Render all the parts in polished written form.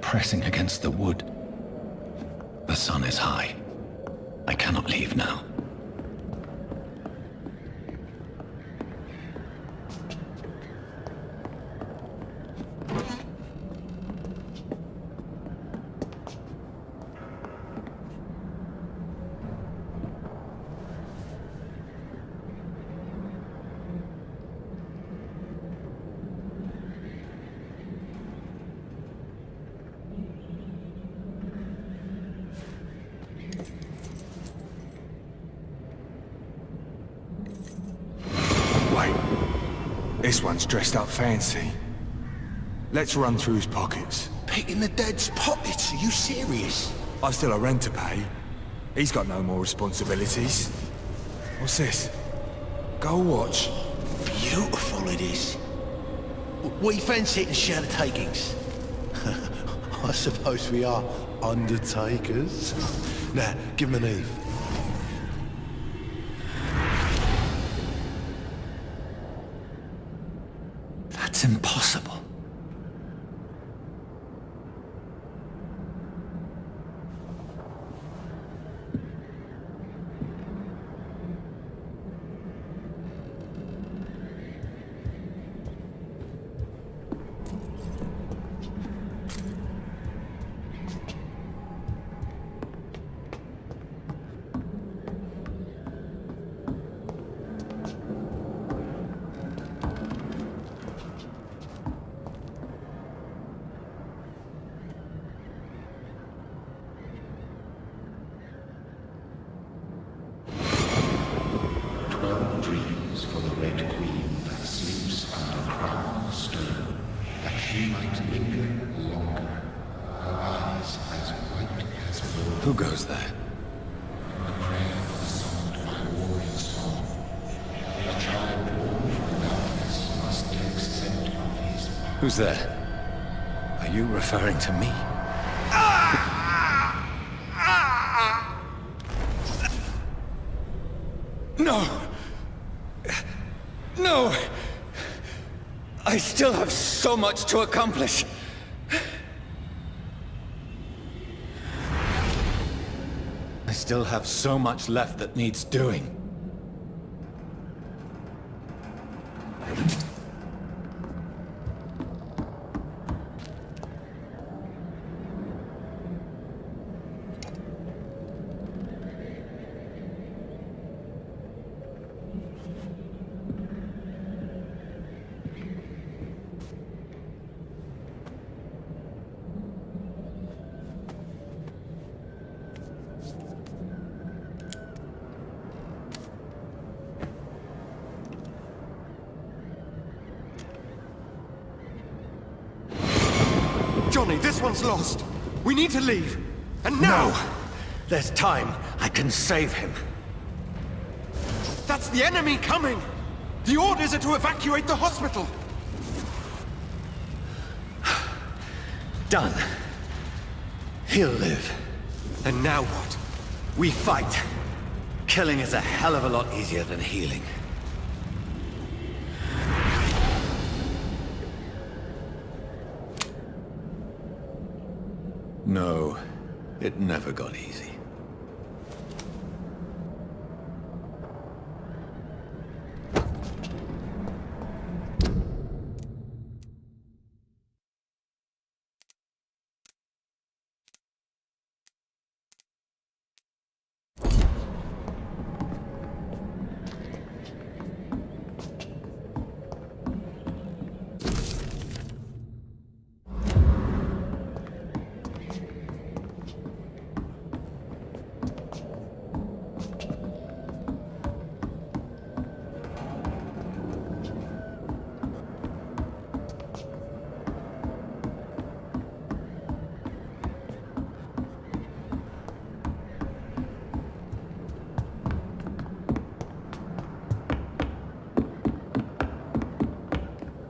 pressing against the wood. The sun is high. I cannot leave now. This one's dressed up fancy. Let's run through his pockets. Picking the dead's pockets? Are you serious? I've still a rent to pay. He's got no more responsibilities. What's this? Go watch. Beautiful it is. We fancy it and share the takings. I suppose we are undertakers. Now, give him an Eve. That's impossible. Who goes there? Who's there? Are you referring to me? No! No! I still have so much to accomplish! I still have so much left that needs doing. Johnny, this one's lost. We need to leave. And now! No! There's time. I can save him. That's the enemy coming! The orders are to evacuate the hospital! Done. He'll live. And now what? We fight. Killing is a hell of a lot easier than healing. No, it never got easy.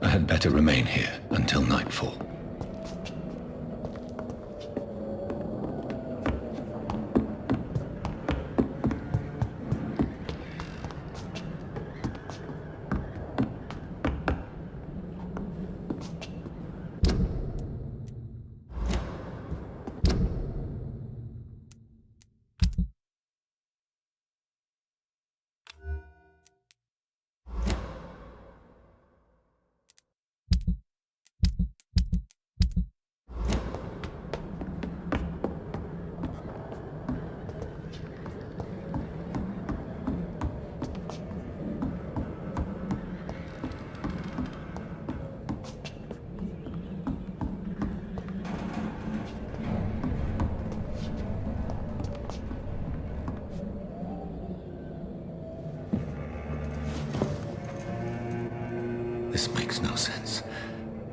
I had better remain here until nightfall.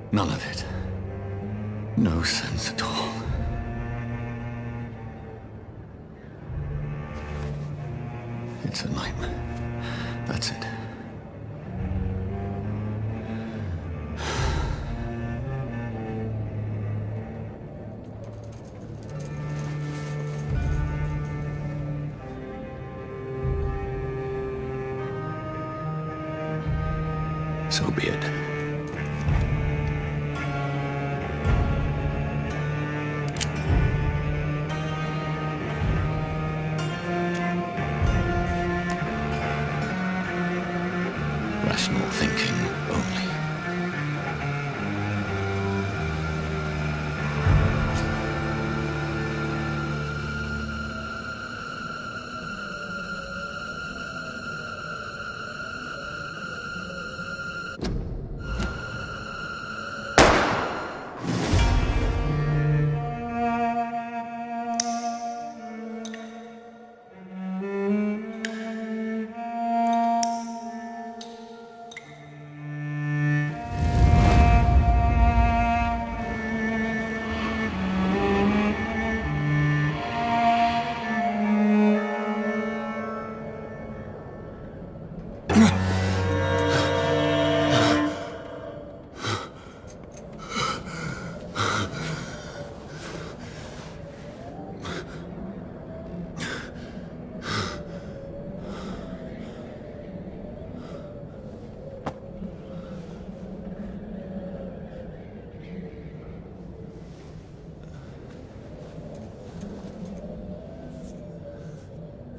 None of it. No sense at all. It's a nightmare. That's it. So be it. Rational thinking only.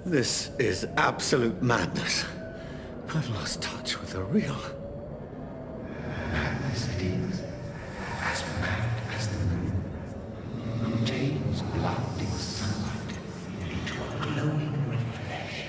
This is absolute madness. I've lost touch with the real. Madness it is, as mad as the moon, who turns blood in sunlight into a glowing reflection.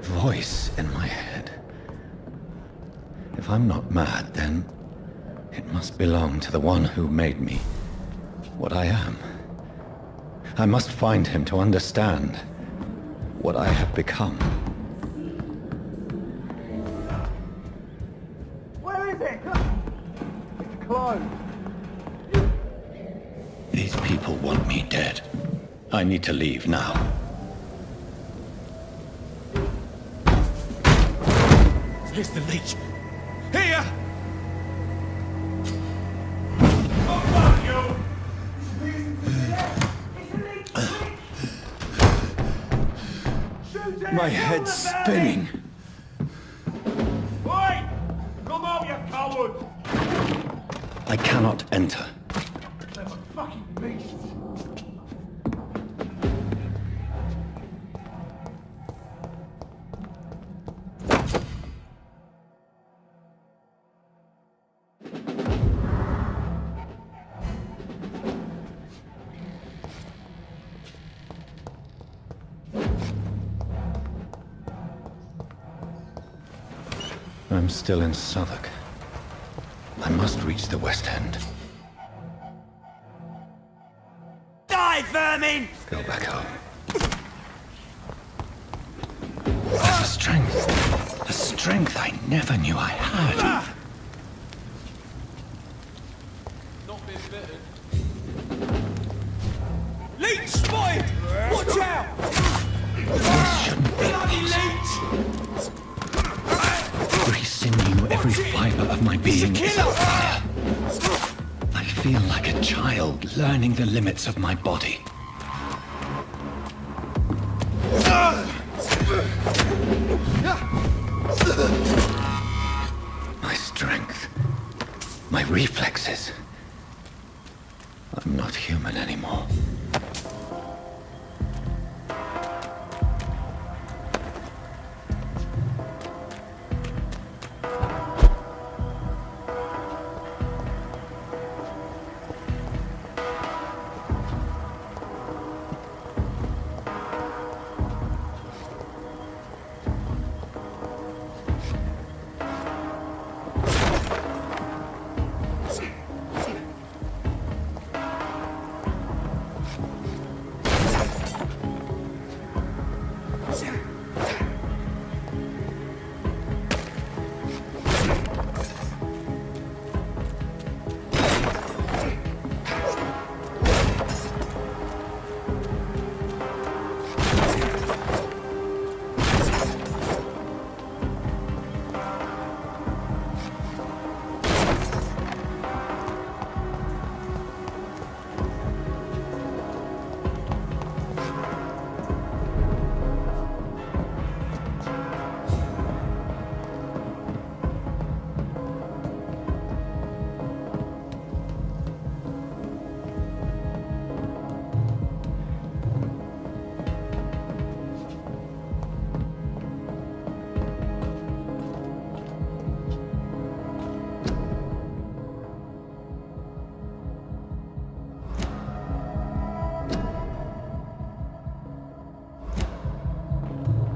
Voice in my head. If I'm not mad, then it must belong to the one who made me what I am. I must find him to understand what I have become. Where is it? It's closed. These people want me dead. I need to leave now. Here's the leech. Here! Oh, fuck you! My head's spinning. Oi! Come out, you coward! I cannot enter. They're a fucking beast. I'm still in Southwark. I must reach the West End. Die, vermin! Go back home. There's a strength I never knew I had. Not been bitten. of my being is on fire. I feel like a child learning the limits of my body. My strength, my reflexes. I'm not human anymore.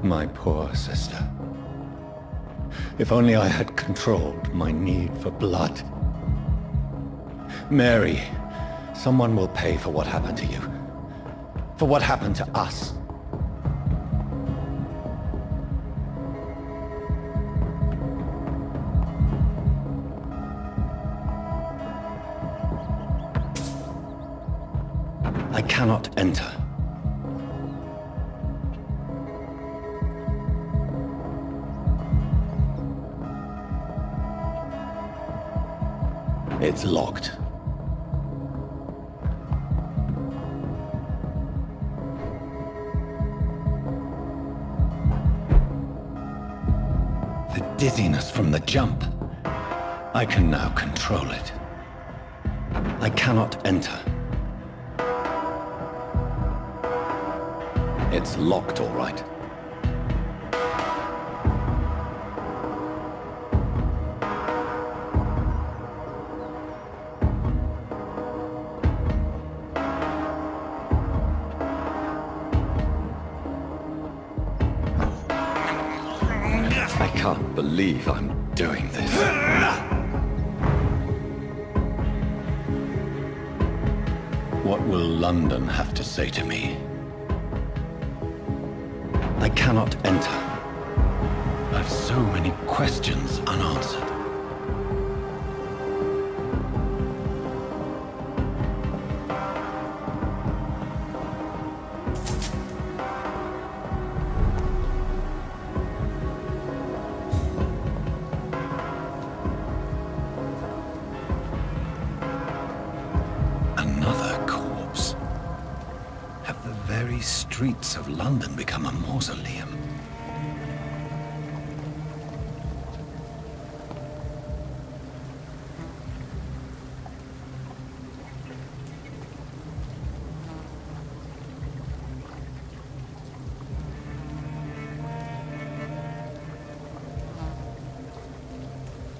My poor sister. If only I had controlled my need for blood. Mary, someone will pay for what happened to you. For what happened to us. I cannot enter. It's locked. The dizziness from the jump. I can now control it. I cannot enter. It's locked, all right. I can't believe I'm doing this. What will London have to say to me? I cannot enter. I've so many questions unanswered. Streets of London become a mausoleum.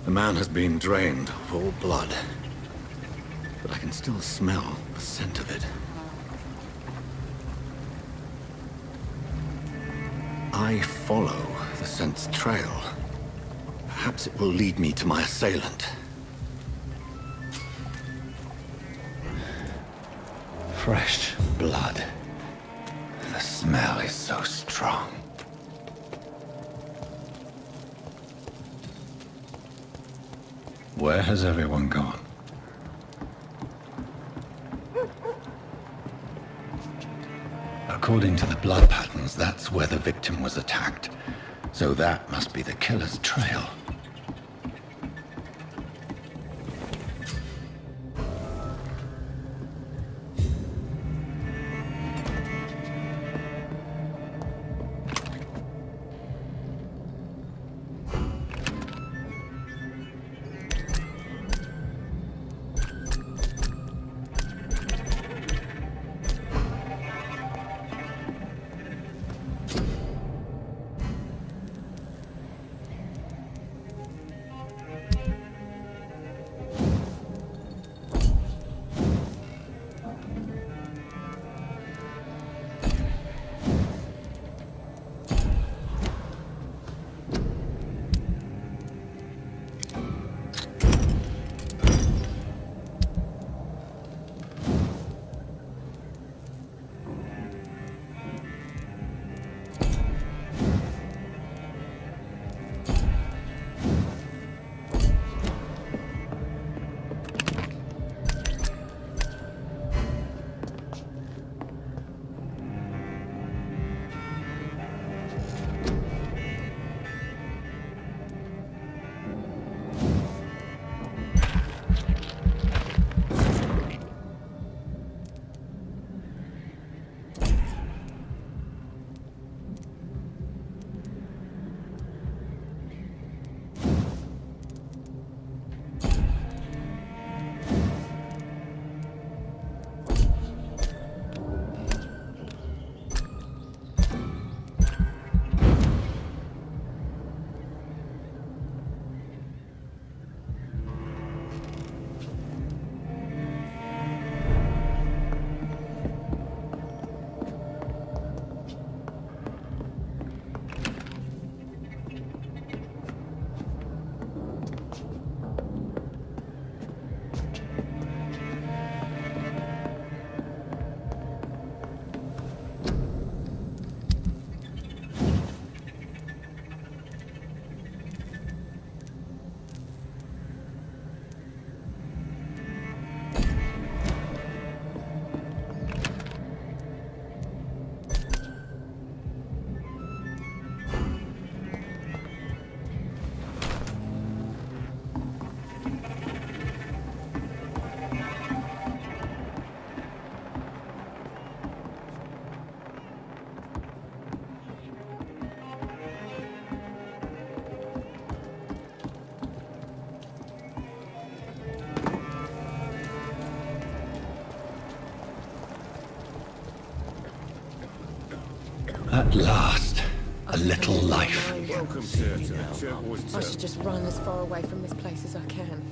The man has been drained of all blood, but I can still smell the scent of it. I follow the scent's trail. Perhaps it will lead me to my assailant. Fresh blood. The smell is so strong. Where has everyone gone? According to the blood patterns, that's where the victim was attacked. So that must be the killer's trail. At last, a little life. Welcome, sir, to the Turquoise I should just run as far away from this place as I can.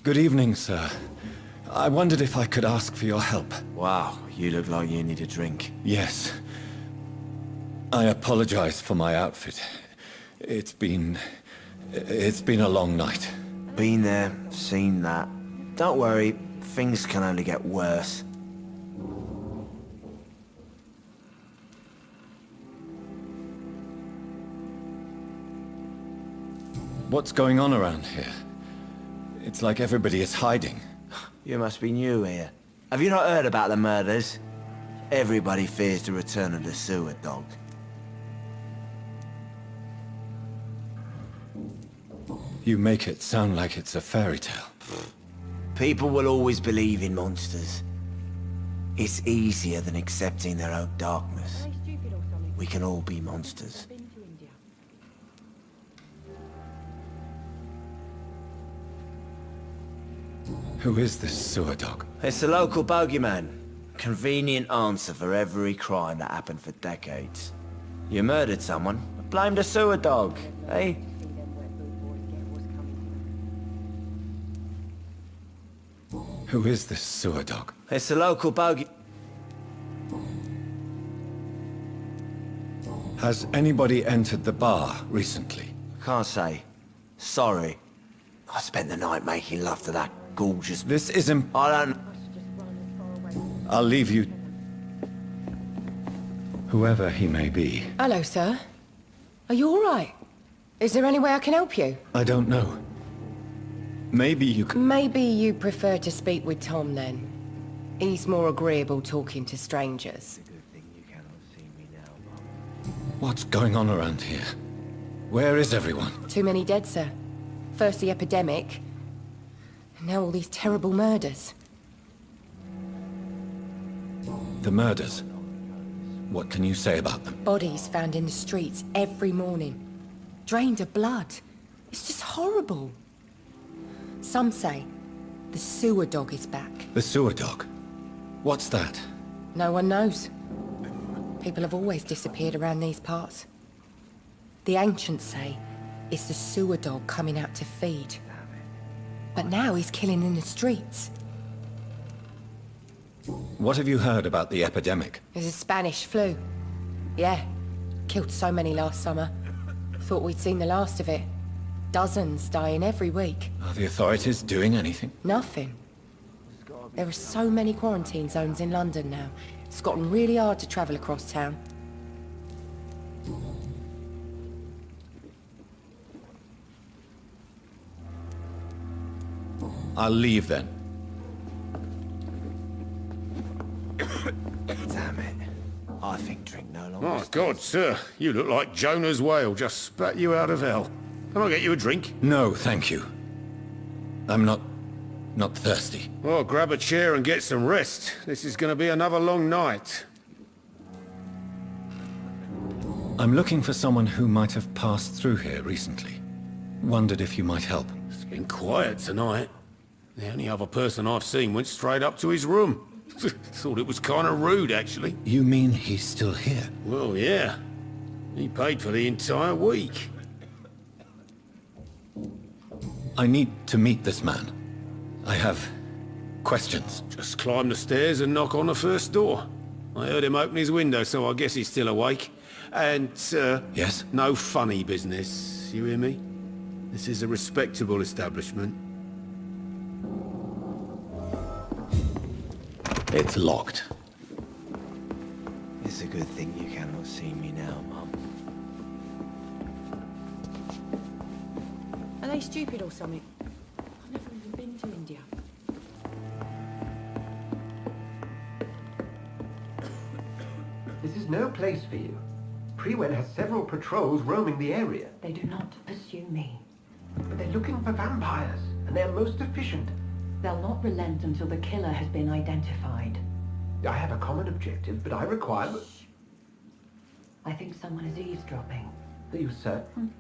Good evening, sir. I wondered if I could ask for your help. Wow, you look like you need a drink. Yes. I apologize for my outfit. It's been a long night. Been there, seen that. Don't worry, things can only get worse. What's going on around here? It's like everybody is hiding. You must be new here. Have you not heard about the murders? Everybody fears the return of the sewer dog. You make it sound like it's a fairy tale. People will always believe in monsters. It's easier than accepting their own darkness. We can all be monsters. Who is this sewer dog? It's the local bogeyman. Convenient answer for every crime that happened for decades. You murdered someone, blame the sewer dog, eh? Who is this sewer dog? It's the local bogey... Has anybody entered the bar recently? Can't say. Sorry. I spent the night making love to that gorgeous... This isn't... I don't... I'll leave you... Whoever he may be. Hello, sir. Are you all right? Is there any way I can help you? I don't know. Maybe you can... Maybe you prefer to speak with Tom, then. He's more agreeable talking to strangers. What's going on around here? Where is everyone? Too many dead, sir. First the epidemic, and now all these terrible murders. The murders. What can you say about them? Bodies found in the streets every morning. Drained of blood. It's just horrible. Some say the sewer dog is back. The sewer dog? What's that? No one knows. People have always disappeared around these parts. The ancients say it's the sewer dog coming out to feed. But now he's killing in the streets. What have you heard about the epidemic? There's a Spanish flu. Yeah. Killed so many last summer. Thought we'd seen the last of it. Dozens dying every week. Are the authorities doing anything? Nothing. There are so many quarantine zones in London now. It's gotten really hard to travel across town. I'll leave then. Damn it. I think drink no longer... My God, sir, you look like Jonah's whale just spat you out of hell. Can I get you a drink? No, thank you. I'm not thirsty. Well, grab a chair and get some rest. This is going to be another long night. I'm looking for someone who might have passed through here recently. Wondered if you might help. It's been quiet tonight. The only other person I've seen went straight up to his room. Thought it was kind of rude, actually. You mean he's still here? Well, yeah. He paid for the entire week. I need to meet this man. I have questions. Just climb the stairs and knock on the first door. I heard him open his window, so I guess he's still awake. And, Yes? no funny business. You hear me? This is a respectable establishment. It's locked. It's a good thing you cannot see me now, Mum. Are they stupid or something? I've never even been to India. This is no place for you. Priwen has several patrols roaming the area. They do not pursue me. But they're looking for vampires, and they're most efficient. They'll not relent until the killer has been identified. I have a common objective, but I require... I think someone is eavesdropping. Are you certain?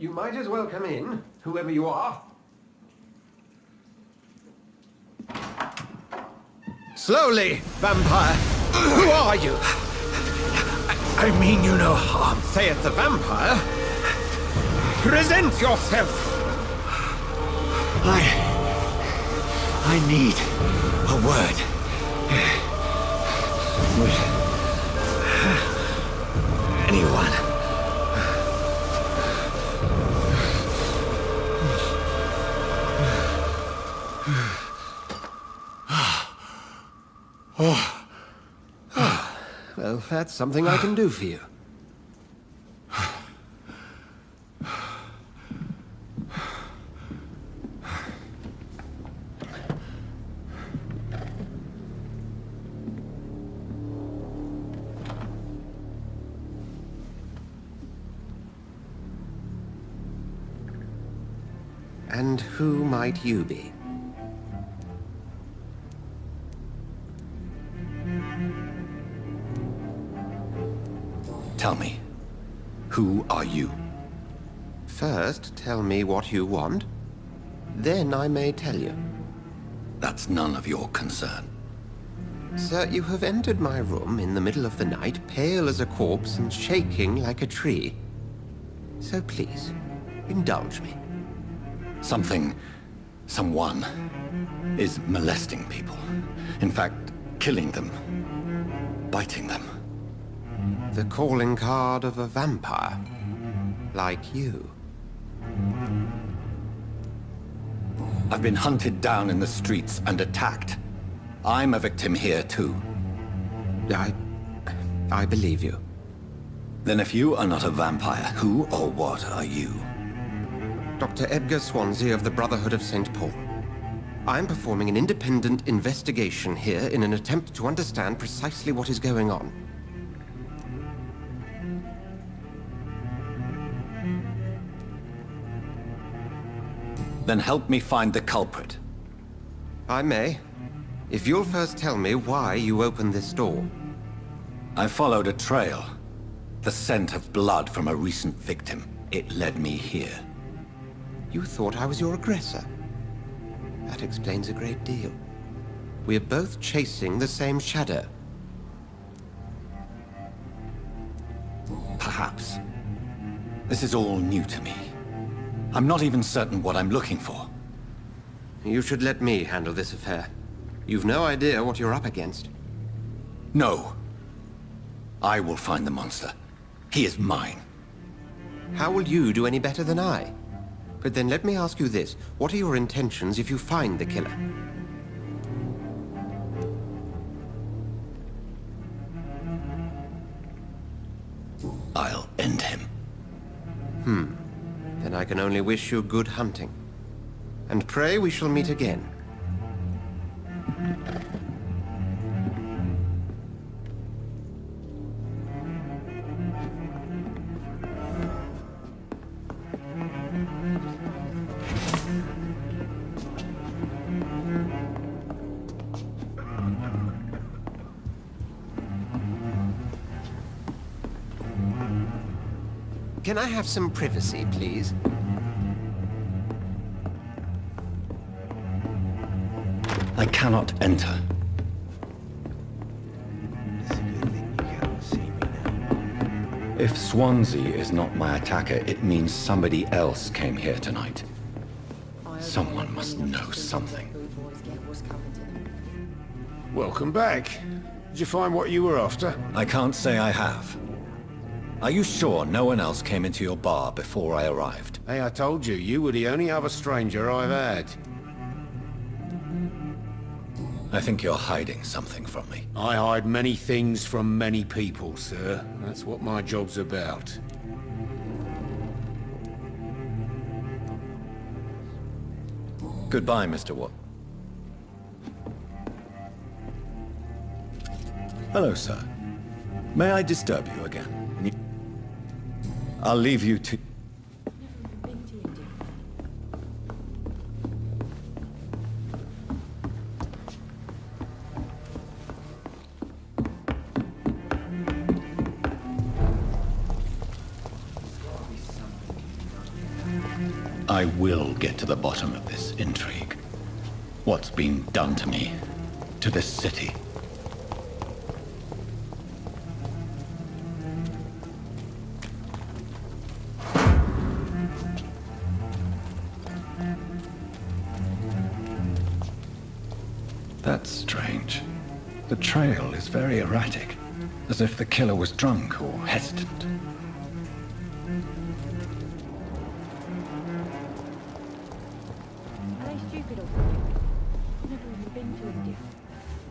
You might as well come in, whoever you are. Slowly, vampire. Who are you? I mean you no harm. Saith the vampire. Present yourself. I need a word. With anyone. Well, that's something I can do for you. And who might you be? Tell me, who are you? First, tell me what you want. Then I may tell you. That's none of your concern. Sir, you have entered my room in the middle of the night, pale as a corpse and shaking like a tree. So please, indulge me. Someone is molesting people. In fact, killing them. Biting them. The calling card of a vampire. Like you. I've been hunted down in the streets and attacked. I'm a victim here too. I believe you. Then if you are not a vampire, who or what are you? Dr. Edgar Swansea of the Brotherhood of St. Paul. I'm performing an independent investigation here in an attempt to understand precisely what is going on. Then help me find the culprit. I may. If you'll first tell me why you opened this door. I followed a trail. The scent of blood from a recent victim. It led me here. You thought I was your aggressor. That explains a great deal. We're both chasing the same shadow. Perhaps. This is all new to me. I'm not even certain what I'm looking for. You should let me handle this affair. You've no idea what you're up against. No. I will find the monster. He is mine. How will you do any better than I? But then let me ask you this. What are your intentions if you find the killer? I'll end him. Then I can only wish you good hunting. And pray we shall meet again. Can I have some privacy, please? I cannot enter. If Swansea is not my attacker, it means somebody else came here tonight. Someone must know something. Welcome back. Did you find what you were after? I can't say I have. Are you sure no one else came into your bar before I arrived? Hey, I told you, you were the only other stranger I've had. I think you're hiding something from me. I hide many things from many people, sir. That's what my job's about. Goodbye, Mr. Watt. Hello, sir. May I disturb you again? I'll leave you to... I will get to the bottom of this intrigue. What's been done to me, to this city. That's strange. The trail is very erratic, as if the killer was drunk or hesitant. Are they stupid or something? I've never even been to India.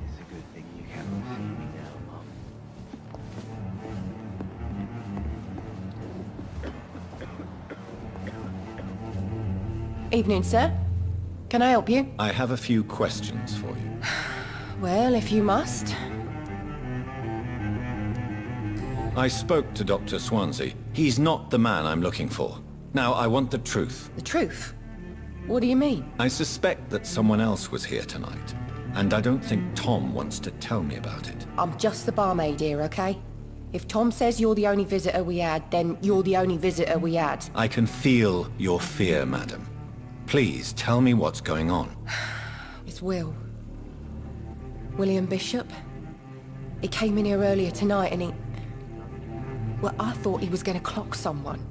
It's a good thing you cannot see me now, Mum. Evening, sir. Can I help you? I have a few questions for you. Well, if you must. I spoke to Dr. Swansea. He's not the man I'm looking for. Now, I want the truth. The truth? What do you mean? I suspect that someone else was here tonight, and I don't think Tom wants to tell me about it. I'm just the barmaid here, okay? If Tom says you're the only visitor we had, then you're the only visitor we had. I can feel your fear, madam. Please, tell me what's going on. It's Will. William Bishop. He came in here earlier tonight and he... Well, I thought he was going to clock someone.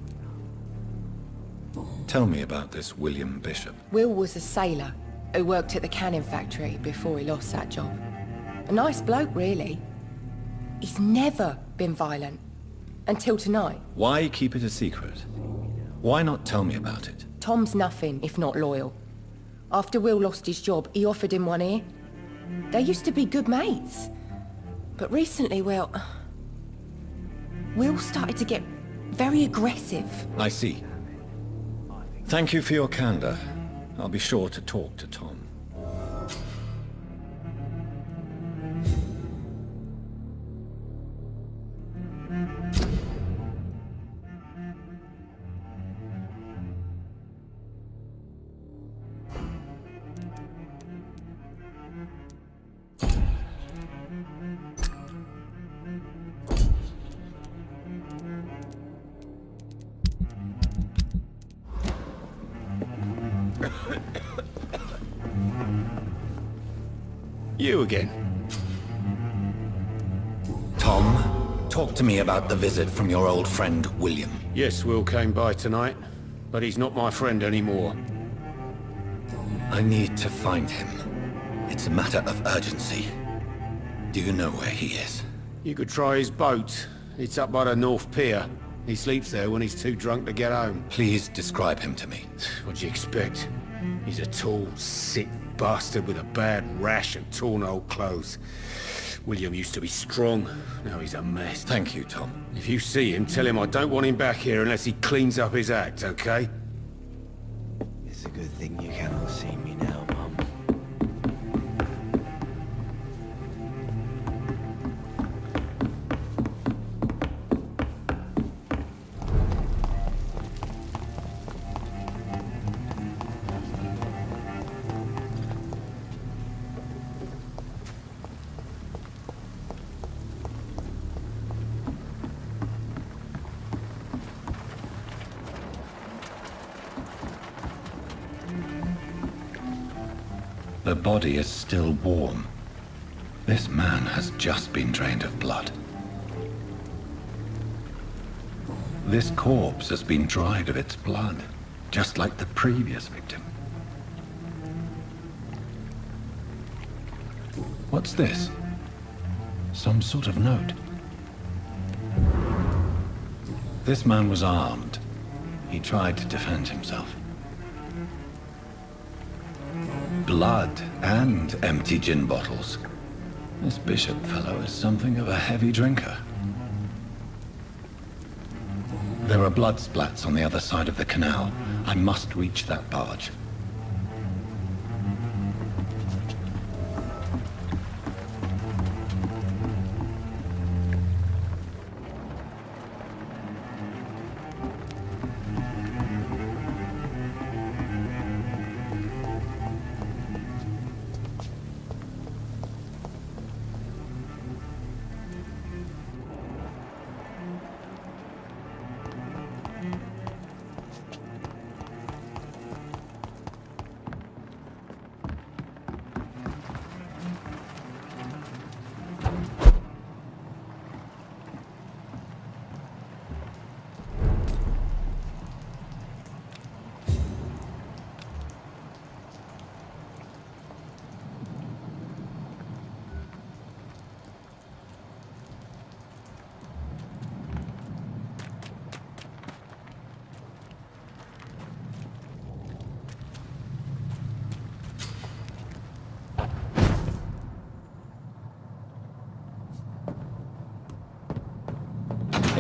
Tell me about this William Bishop. Will was a sailor who worked at the cannon factory before he lost that job. A nice bloke, really. He's never been violent. Until tonight. Why keep it a secret? Why not tell me about it? Tom's nothing if not loyal. After Will lost his job, he offered him one ear. They used to be good mates. But recently, well... Will started to get very aggressive. I see. Thank you for your candor. I'll be sure to talk to Tom. You again. Tom, talk to me about the visit from your old friend, William. Yes, Will came by tonight, but he's not my friend anymore. I need to find him. It's a matter of urgency. Do you know where he is? You could try his boat. It's up by the North Pier. He sleeps there when he's too drunk to get home. Please describe him to me. What do you expect? He's a tall, sick bastard with a bad rash and torn old clothes. William used to be strong. Now he's a mess. Thank you, Tom. If you see him, tell him I don't want him back here unless he cleans up his act, okay? It's a good thing you cannot see me now, Mum. The body is still warm. This man has just been drained of blood. This corpse has been dried of its blood, just like the previous victim. What's this? Some sort of note. This man was armed. He tried to defend himself. Blood and empty gin bottles. This Bishop fellow is something of a heavy drinker. There are blood splats on the other side of the canal. I must reach that barge.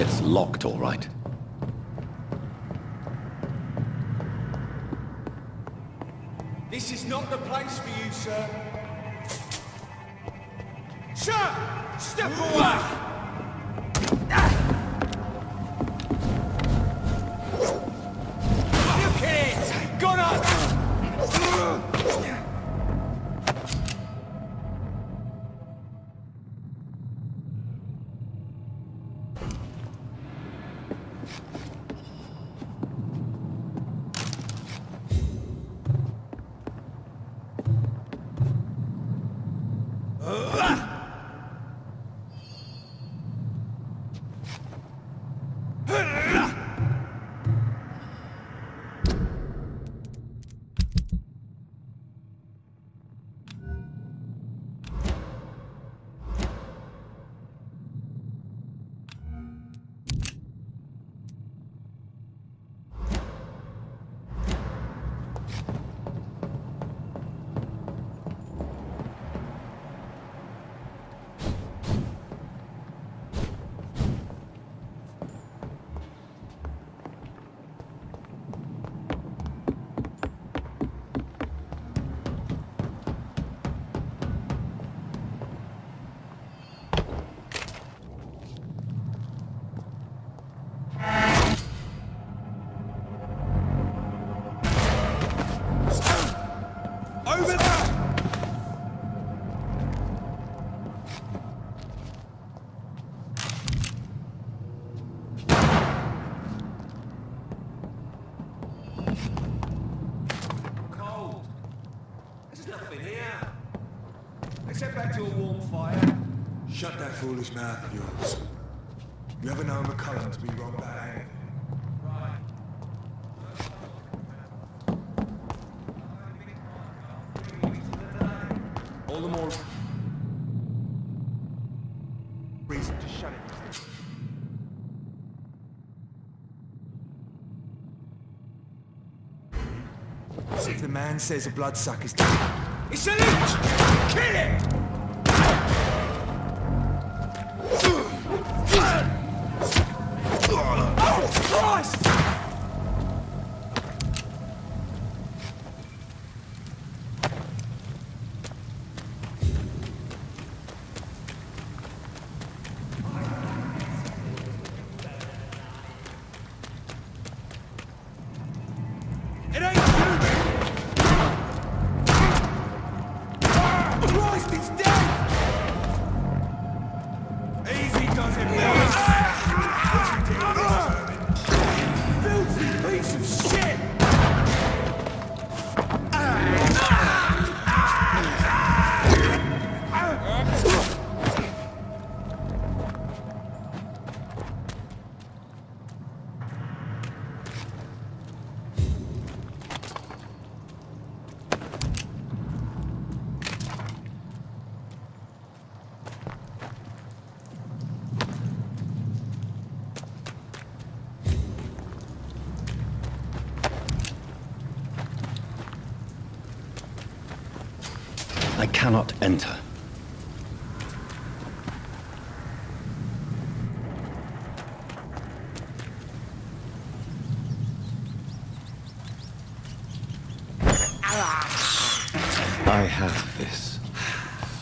It's locked, all right. This is not the place for you, sir. Sir! Step away! Look at it! Got up! Step back to a warm fire. Shut that foolish mouth of yours. You ever known McCullum to be wrong about anything? All the more reason to shut it. If the man says a bloodsucker's dead, it's a leech! Kill it! Oh, Christ! It ain't you! Christ, he's dead! Easy does it, boys! Filthy piece of shit! I cannot enter. I have this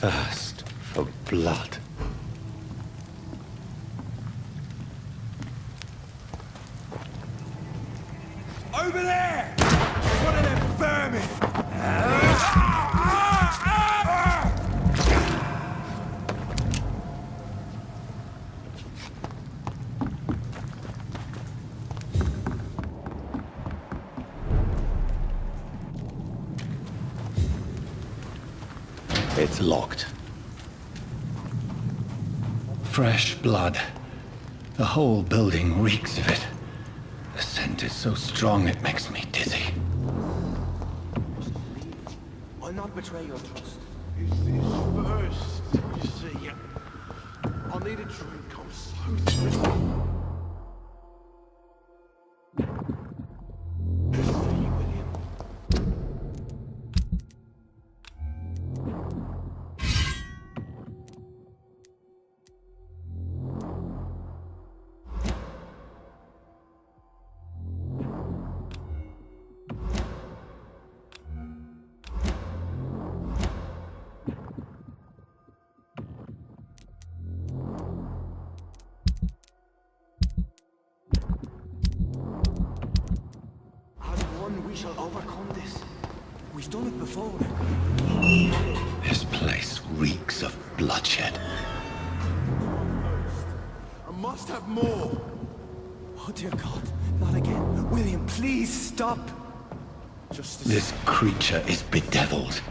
thirst for blood. Over there! There's one of them vermin! It's locked. Fresh blood. The whole building reeks of it. The scent is so strong it makes me dizzy. I'll not betray your trust. Is this first? You see, I need a drink. I'm so thirsty. shall overcome this. We've done it before. This place reeks of bloodshed. I must have more. Oh dear God, not again. William, please stop. Justice. This creature is bedeviled.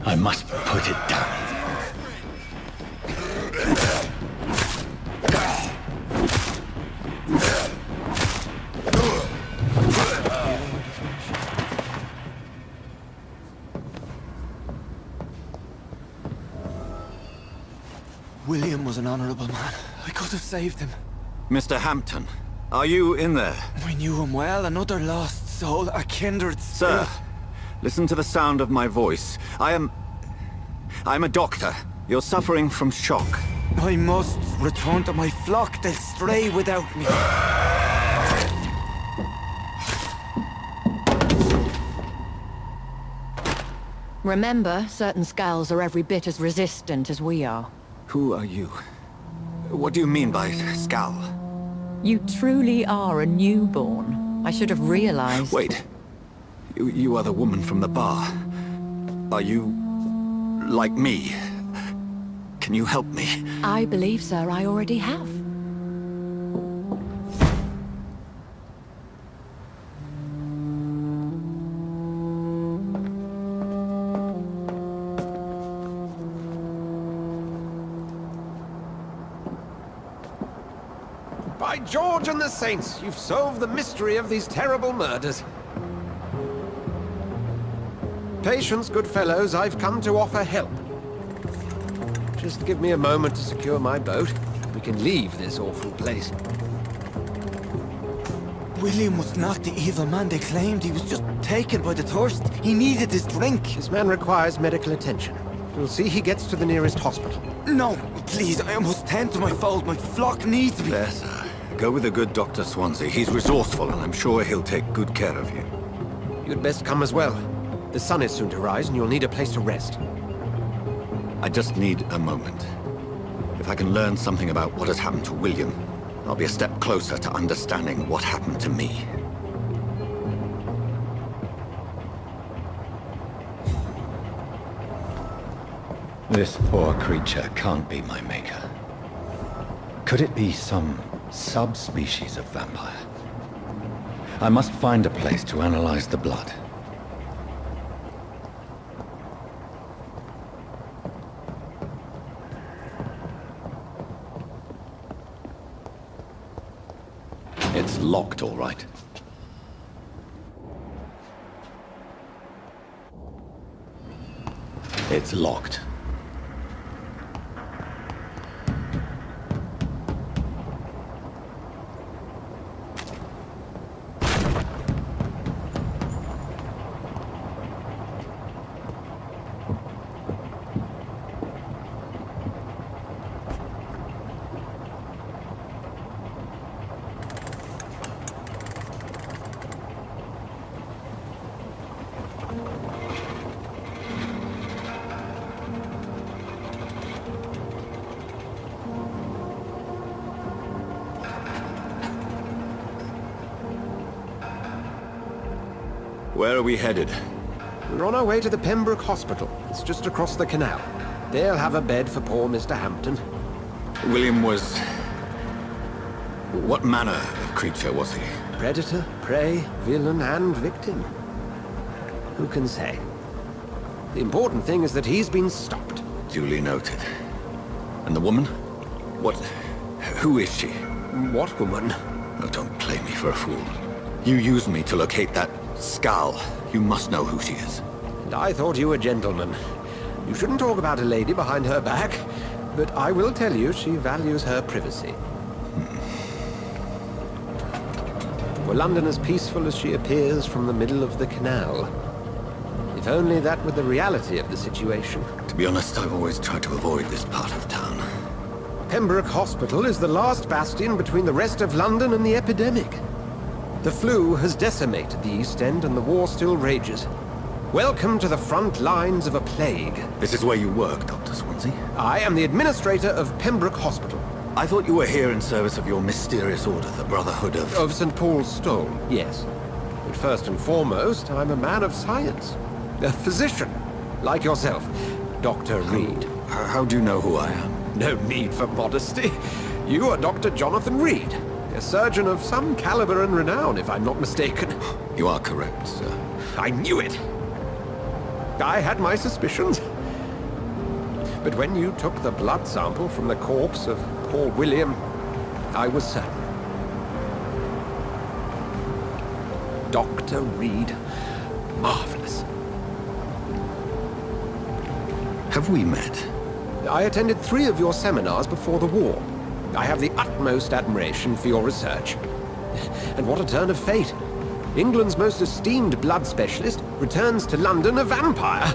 I must put it down. William was an honorable man. I could have saved him. Mr. Hampton, are you in there? We knew him well, another lost soul, a kindred Sir, spirit. listen to the sound of my voice. I'm a doctor. You're suffering from shock. I must return to my flock. They'll stray without me. Remember, certain skulls are every bit as resistant as we are. Who are you? What do you mean by Skal? You truly are a newborn. I should have realized. Wait. You are the woman from the bar. Are you... like me? Can you help me? I believe, sir, I already have. By George and the Saints, you've solved the mystery of these terrible murders. Patience, good fellows, I've come to offer help. Just give me a moment to secure my boat. We can leave this awful place. William was not the evil man they claimed. He was just taken by the thirst. He needed his drink. This man requires medical attention. We'll see he gets to the nearest hospital. No, please, I must tend to my fold. My flock needs me. There, sir. Go with the good Dr. Swansea. He's resourceful, and I'm sure he'll take good care of you. You'd best come as well. The sun is soon to rise, and you'll need a place to rest. I just need a moment. If I can learn something about what has happened to William, I'll be a step closer to understanding what happened to me. This poor creature can't be my maker. Could it be some subspecies of vampire? I must find a place to analyze the blood. It's locked, all right. It's locked. Where are we headed? We're on our way to the Pembroke Hospital. It's just across the canal. They'll have a bed for poor Mr. Hampton. William was... what manner of creature was he? Predator, prey, villain, and victim. Who can say? The important thing is that he's been stopped. Duly noted. And the woman? What... who is she? What woman? Oh, don't play me for a fool. You used me to locate that Skal. You must know who she is. And I thought you a gentleman. You shouldn't talk about a lady behind her back, but I will tell you she values her privacy. Were London as peaceful as she appears from the middle of the canal? If only that were the reality of the situation. To be honest, I've always tried to avoid this part of town. Pembroke Hospital is the last bastion between the rest of London and the epidemic. The flu has decimated the East End and the war still rages. Welcome to the front lines of a plague. This is where you work, Dr. Swansea? I am the administrator of Pembroke Hospital. I thought you were here in service of your mysterious order, the Brotherhood of... Of St. Paul's Stone, yes. But first and foremost, I'm a man of science. A physician, like yourself, Dr. Reed. How do you know who I am? No need for modesty. You are Dr. Jonathan Reed, a surgeon of some caliber and renown, if I'm not mistaken. You are correct, sir. I knew it! I had my suspicions. But when you took the blood sample from the corpse of poor William, I was certain. Dr. Reed. Marvelous. Have we met? I attended 3 of your seminars before the war. I have the utmost admiration for your research. And what a turn of fate. England's most esteemed blood specialist returns to London a vampire.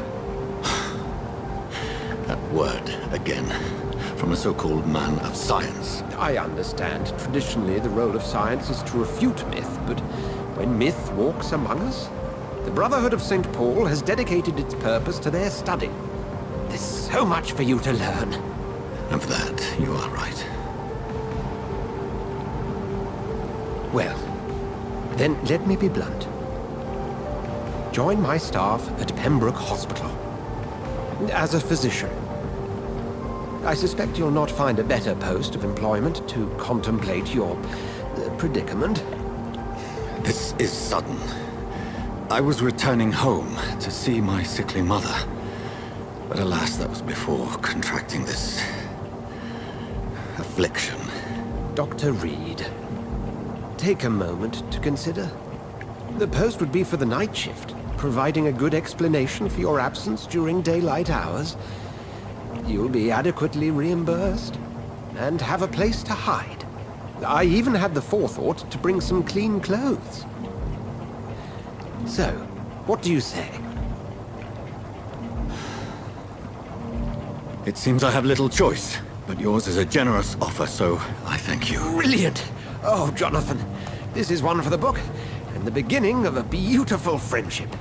That word, again, from a so-called man of science. I understand. Traditionally, the role of science is to refute myth, but when myth walks among us, the Brotherhood of St. Paul has dedicated its purpose to their study. There's so much for you to learn. Of that, you are right. Well, then let me be blunt. Join my staff at Pembroke Hospital. As a physician. I suspect you'll not find a better post of employment to contemplate your predicament. This is sudden. I was returning home to see my sickly mother. But alas, that was before contracting this affliction. Dr. Reed, take a moment to consider. The post would be for the night shift, providing a good explanation for your absence during daylight hours. You'll be adequately reimbursed, and have a place to hide. I even had the forethought to bring some clean clothes. So, what do you say? It seems I have little choice, but yours is a generous offer, so I thank you. Brilliant! Oh, Jonathan, this is one for the book, and the beginning of a beautiful friendship.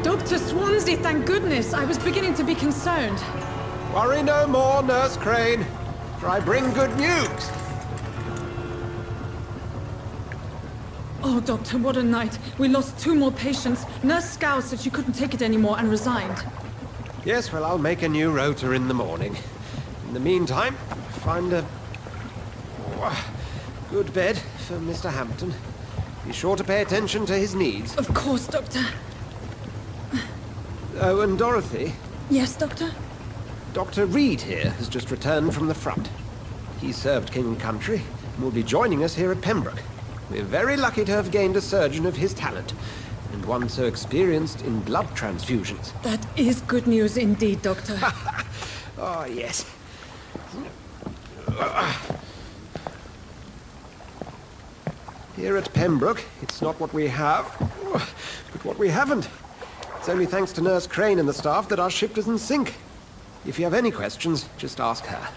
Dr. Swansea, thank goodness. I was beginning to be concerned. Worry no more, Nurse Crane, for I bring good news. Oh, Doctor, what a night. We lost 2 more patients. Nurse Scow said she couldn't take it anymore and resigned. Yes, well, I'll make a new rota in the morning. In the meantime, find a good bed for Mr. Hampton. Be sure to pay attention to his needs. Of course, Doctor. Oh, and Dorothy? Yes, Doctor? Dr. Reed here has just returned from the front. He served King and Country and will be joining us here at Pembroke. We're very lucky to have gained a surgeon of his talent, and one so experienced in blood transfusions. That is good news indeed, Doctor. Oh, yes. Here at Pembroke, it's not what we have, but what we haven't. It's only thanks to Nurse Crane and the staff that our ship doesn't sink. If you have any questions, just ask her.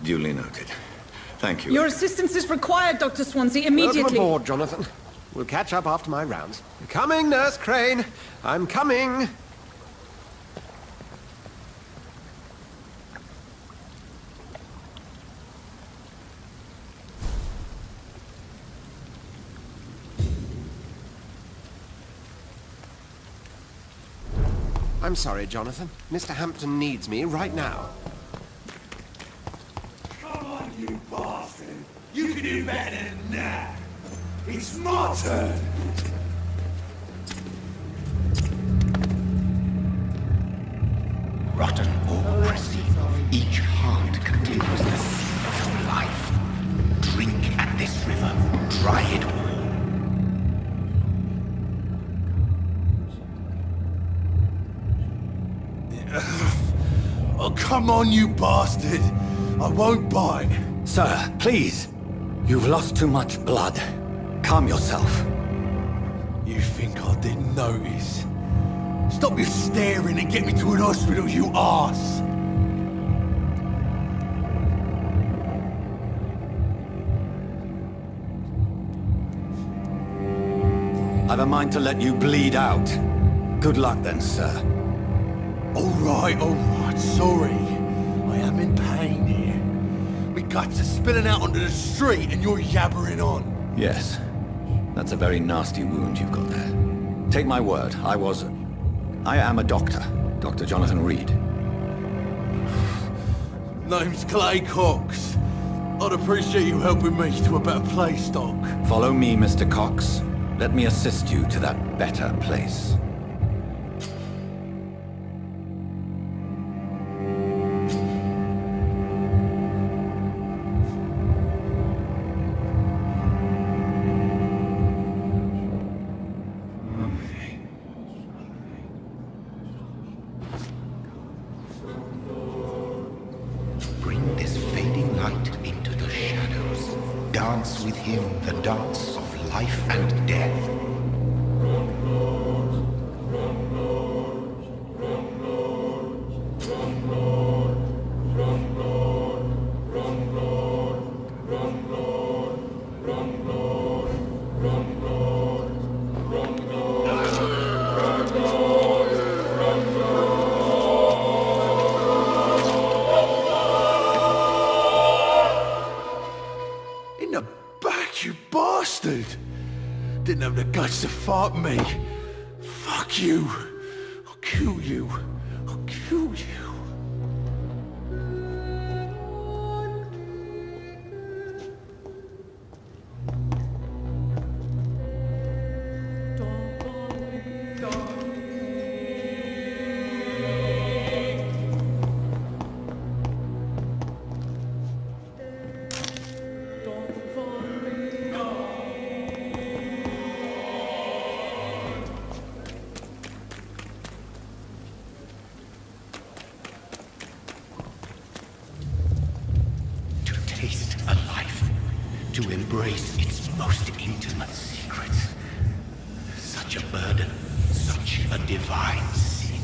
Duly noted. Thank you. Your assistance is required, Dr. Swansea, immediately. Welcome aboard, Jonathan. We'll catch up after my rounds. Coming, Nurse Crane. I'm coming. I'm sorry, Jonathan. Mr. Hampton needs me right now. Come on, you bastard! You can do better than that! It's my turn! Rotten or oppressive, each heart contains the seed of life. Drink at this river, dry it all. Oh, come on, you bastard! I won't bite! Sir, please. You've lost too much blood. Calm yourself. You think I didn't notice? Stop your staring and get me to an hospital, you arse! I've a mind to let you bleed out. Good luck then, sir. All right, sorry. I am in pain here. My guts are spilling out onto the street and you're yabbering on. Yes. That's a very nasty wound you've got there. Take my word, I am a doctor. Dr. Jonathan Reed. Name's Clay Cox. I'd appreciate you helping me to a better place, Doc. Follow me, Mr. Cox. Let me assist you to that better place. Bring this fading light into the shadows. Dance with him the dance of life and death. In the back, you bastard! Didn't have the guts to fuck me. Fuck you. I'll kill you. I'll kill you. Taste a life, to embrace its most intimate secrets. Such a burden, such a divine sin.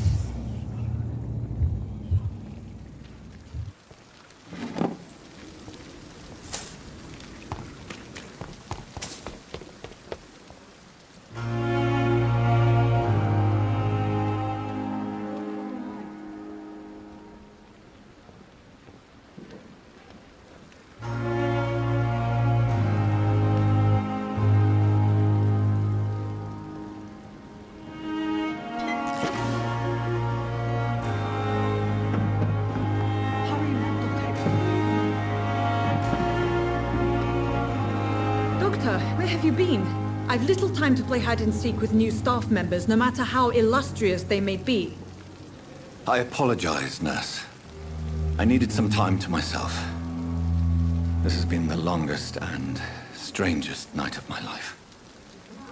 Where have you been? I've little time to play hide-and-seek with new staff members, no matter how illustrious they may be. I apologize, nurse. I needed some time to myself. This has been the longest and strangest night of my life.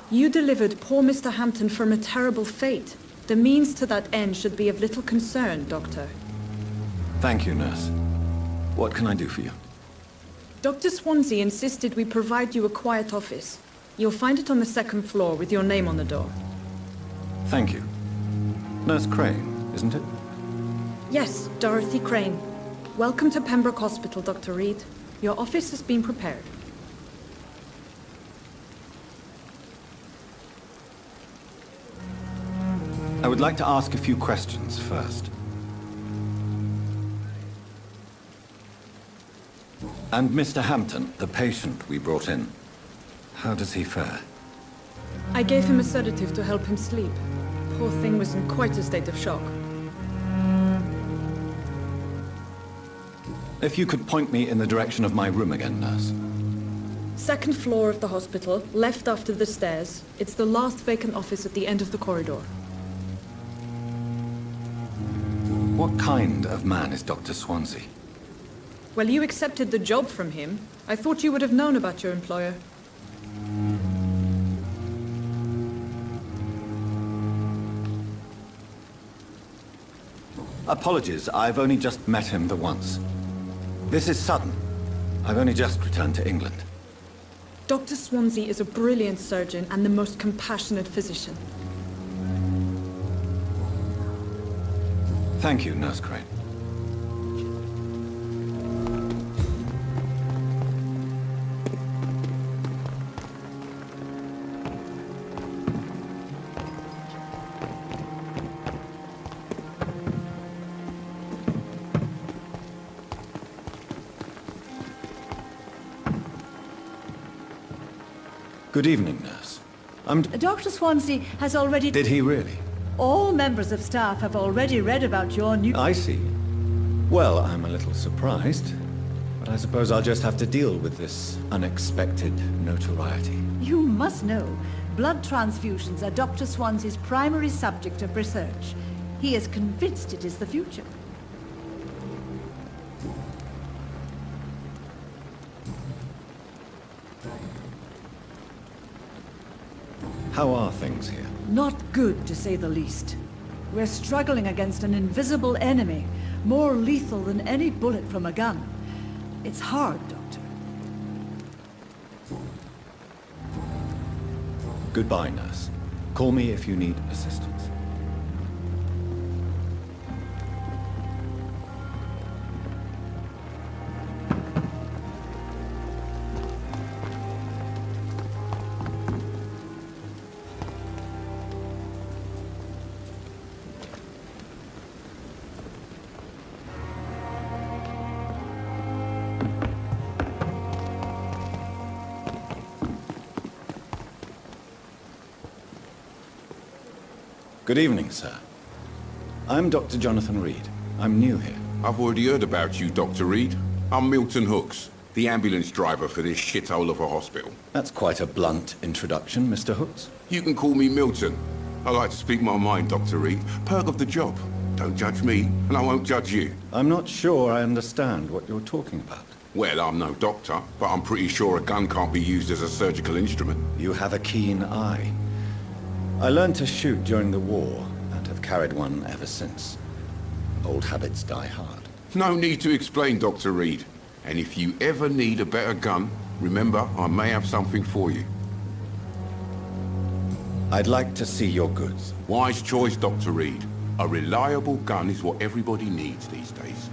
You delivered poor Mr. Hampton from a terrible fate. The means to that end should be of little concern, Doctor. Thank you, nurse. What can I do for you? Dr. Swansea insisted we provide you a quiet office. You'll find it on the second floor with your name on the door. Thank you. Nurse Crane, isn't it? Yes, Dorothy Crane. Welcome to Pembroke Hospital, Dr. Reed. Your office has been prepared. I would like to ask a few questions first. And Mr. Hampton, the patient we brought in, how does he fare? I gave him a sedative to help him sleep. Poor thing was in quite a state of shock. If you could point me in the direction of my room again, nurse. Second floor of the hospital, left after the stairs. It's the last vacant office at the end of the corridor. What kind of man is Dr. Swansea? Well, you accepted the job from him. I thought you would have known about your employer. Apologies, I've only just met him the once. This is sudden. I've only just returned to England. Dr. Swansea is a brilliant surgeon and the most compassionate physician. Thank you, Nurse Crane. Good evening, nurse. Dr. Swansea has already... Did he really? All members of staff have already read about your new... I see. Well, I'm a little surprised, but I suppose I'll just have to deal with this unexpected notoriety. You must know, blood transfusions are Dr. Swansea's primary subject of research. He is convinced it is the future. How are things here? Not good, to say the least. We're struggling against an invisible enemy, more lethal than any bullet from a gun. It's hard, Doctor. Goodbye, nurse. Call me if you need assistance. Good evening, sir. I'm Dr. Jonathan Reed. I'm new here. I've already heard about you, Dr. Reed. I'm Milton Hooks, the ambulance driver for this shithole of a hospital. That's quite a blunt introduction, Mr. Hooks. You can call me Milton. I like to speak my mind, Dr. Reed. Perk of the job. Don't judge me, and I won't judge you. I'm not sure I understand what you're talking about. Well, I'm no doctor, but I'm pretty sure a gun can't be used as a surgical instrument. You have a keen eye. I learned to shoot during the war, and have carried one ever since. Old habits die hard. No need to explain, Dr. Reed. And if you ever need a better gun, remember, I may have something for you. I'd like to see your goods. Wise choice, Dr. Reed. A reliable gun is what everybody needs these days.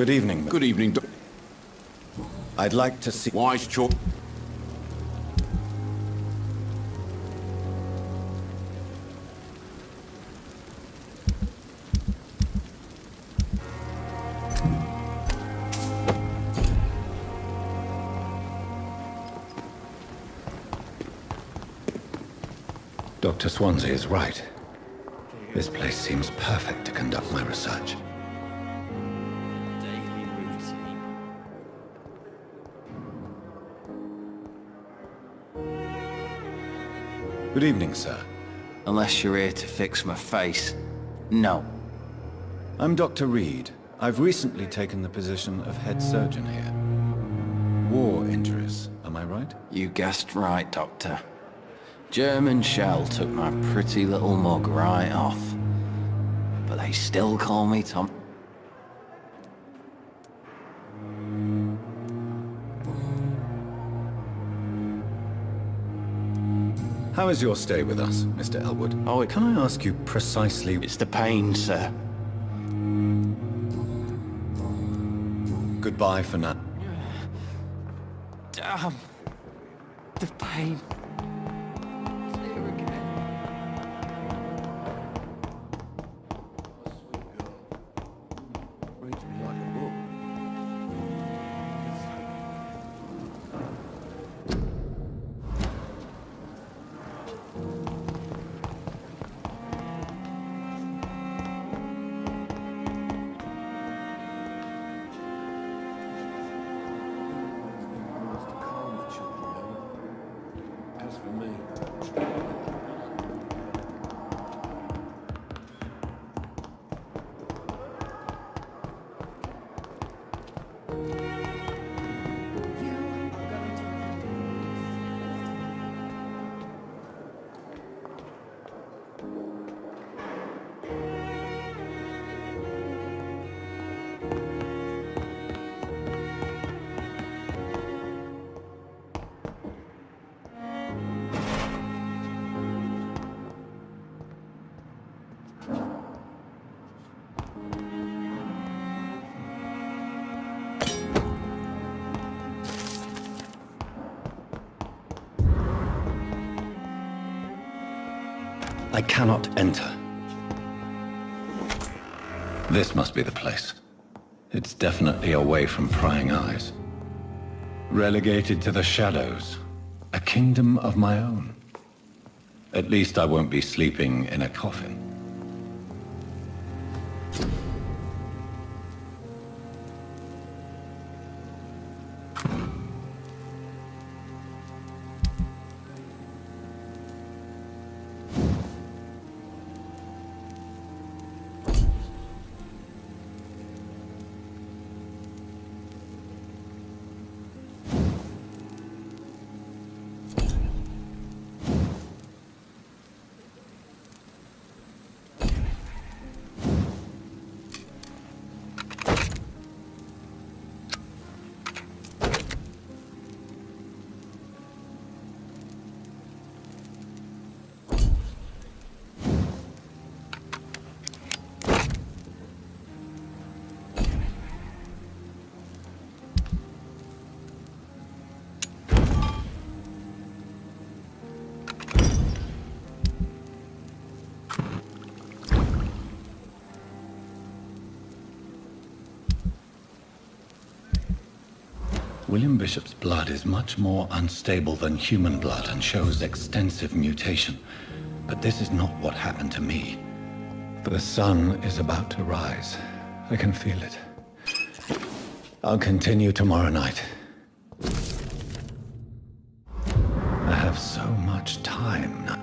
Good evening. Good evening, I'd like to see... Wise choice. Dr. Swansea is right. This place seems perfect to conduct my research. Good evening, sir. Unless you're here to fix my face. No. I'm Dr. Reed. I've recently taken the position of head surgeon here. War injuries, am I right? You guessed right, Doctor. German shell took my pretty little mug right off. But they still call me Tom. How is your stay with us, Mr. Elwood? Oh, can I ask you precisely... It's the pain, sir. Goodbye for now. Damn. The pain. I cannot enter. This must be the place. It's definitely away from prying eyes. Relegated to the shadows. A kingdom of my own. At least I won't be sleeping in a coffin. William Bishop's blood is much more unstable than human blood and shows extensive mutation. But this is not what happened to me. The sun is about to rise. I can feel it. I'll continue tomorrow night. I have so much time now.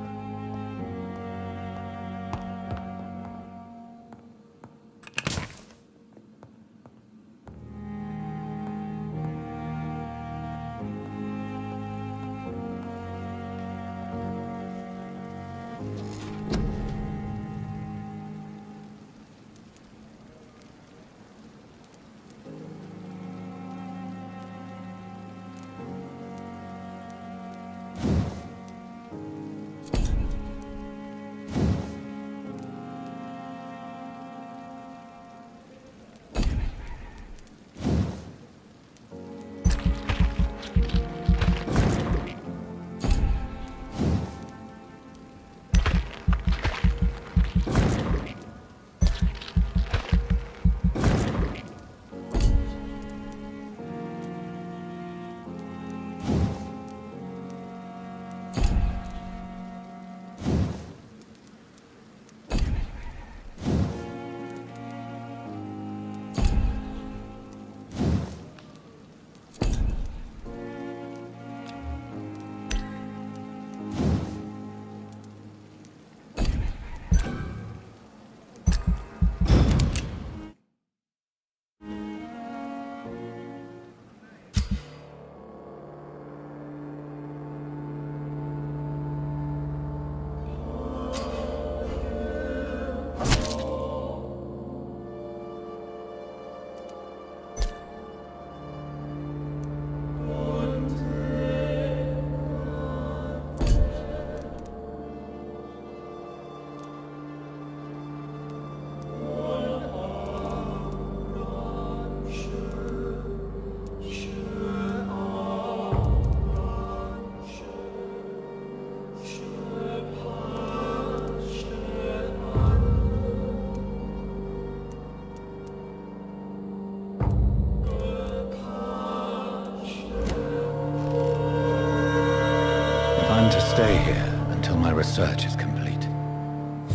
plan to stay here until my research is complete.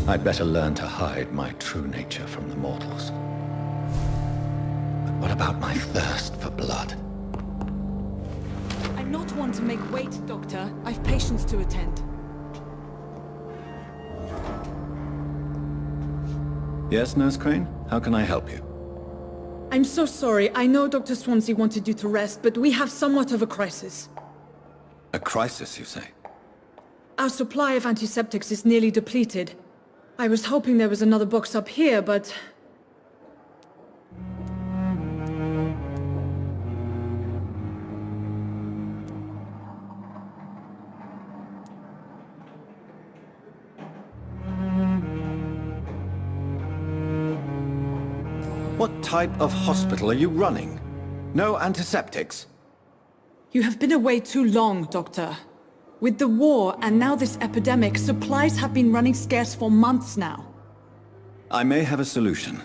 I'd better learn to hide my true nature from the mortals. But what about my thirst for blood? I'm not one to make wait, Doctor. I've patients to attend. Yes, Nurse Crane? How can I help you? I'm so sorry. I know Dr. Swansea wanted you to rest, but we have somewhat of a crisis. A crisis, you say? Our supply of antiseptics is nearly depleted. I was hoping there was another box up here, but... What type of hospital are you running? No antiseptics? You have been away too long, Doctor. With the war and now this epidemic, supplies have been running scarce for months now. I may have a solution.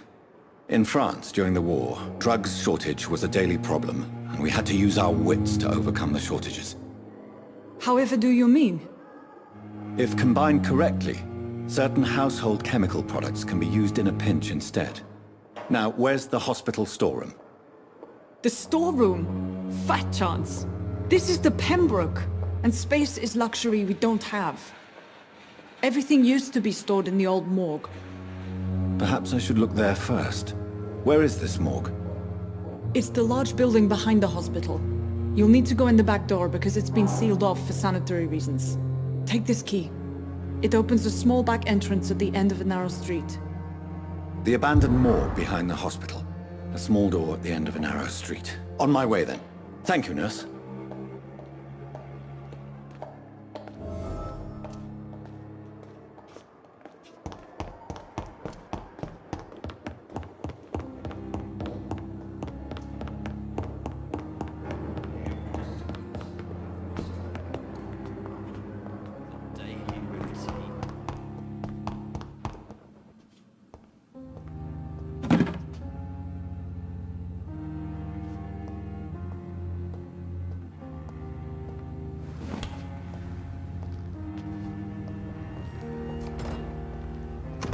In France, during the war, drugs shortage was a daily problem, and we had to use our wits to overcome the shortages. However do you mean? If combined correctly, certain household chemical products can be used in a pinch instead. Now, where's the hospital storeroom? The storeroom? Fat chance. This is the Pembroke, and space is luxury we don't have. Everything used to be stored in the old morgue. Perhaps I should look there first. Where is this morgue? It's the large building behind the hospital. You'll need to go in the back door because it's been sealed off for sanitary reasons. Take this key. It opens a small back entrance at the end of a narrow street. The abandoned morgue behind the hospital. A small door at the end of a narrow street. On my way then. Thank you, nurse.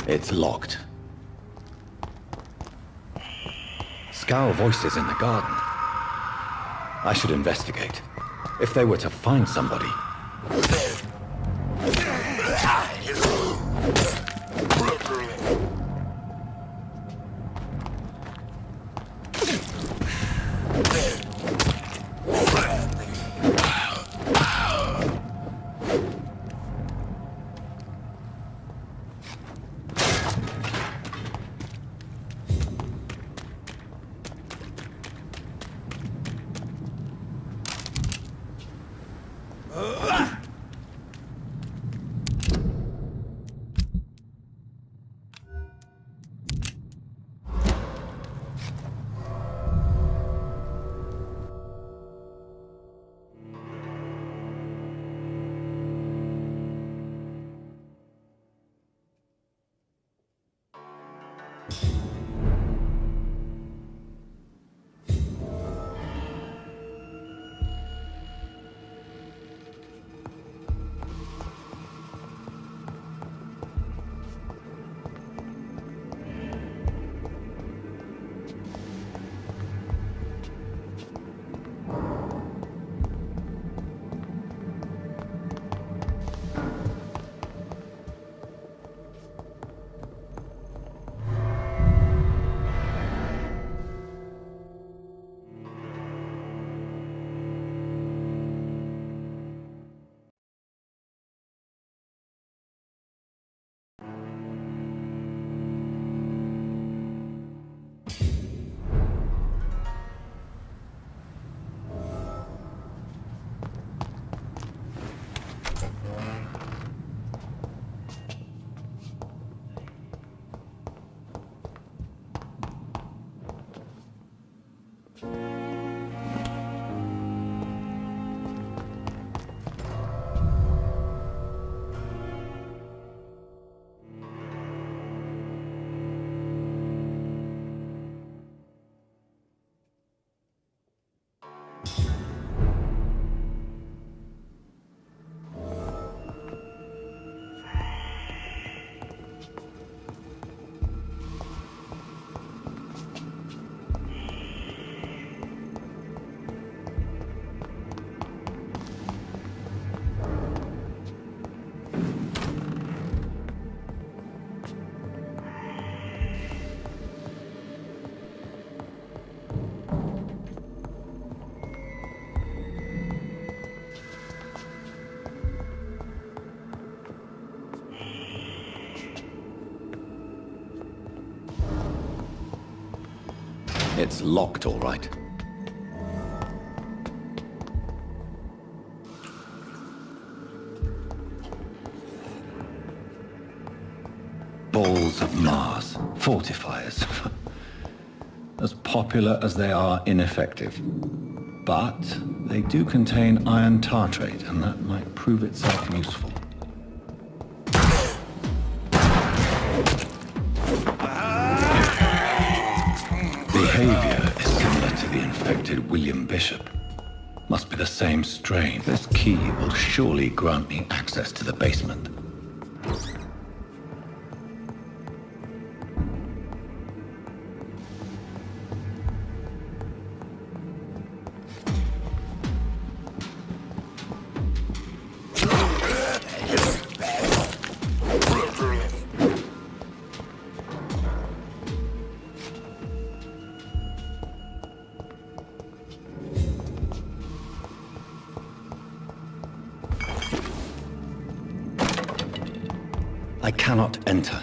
It's locked. Scowl voices in the garden. I should investigate. If they were to find somebody... It's locked, all right. Balls of Mars, fortifiers. As popular as they are ineffective. But they do contain iron tartrate, and that might prove itself useful. Behavior is similar to the infected William Bishop. Must be the same strain. This key will surely grant me access to the basement. I cannot enter.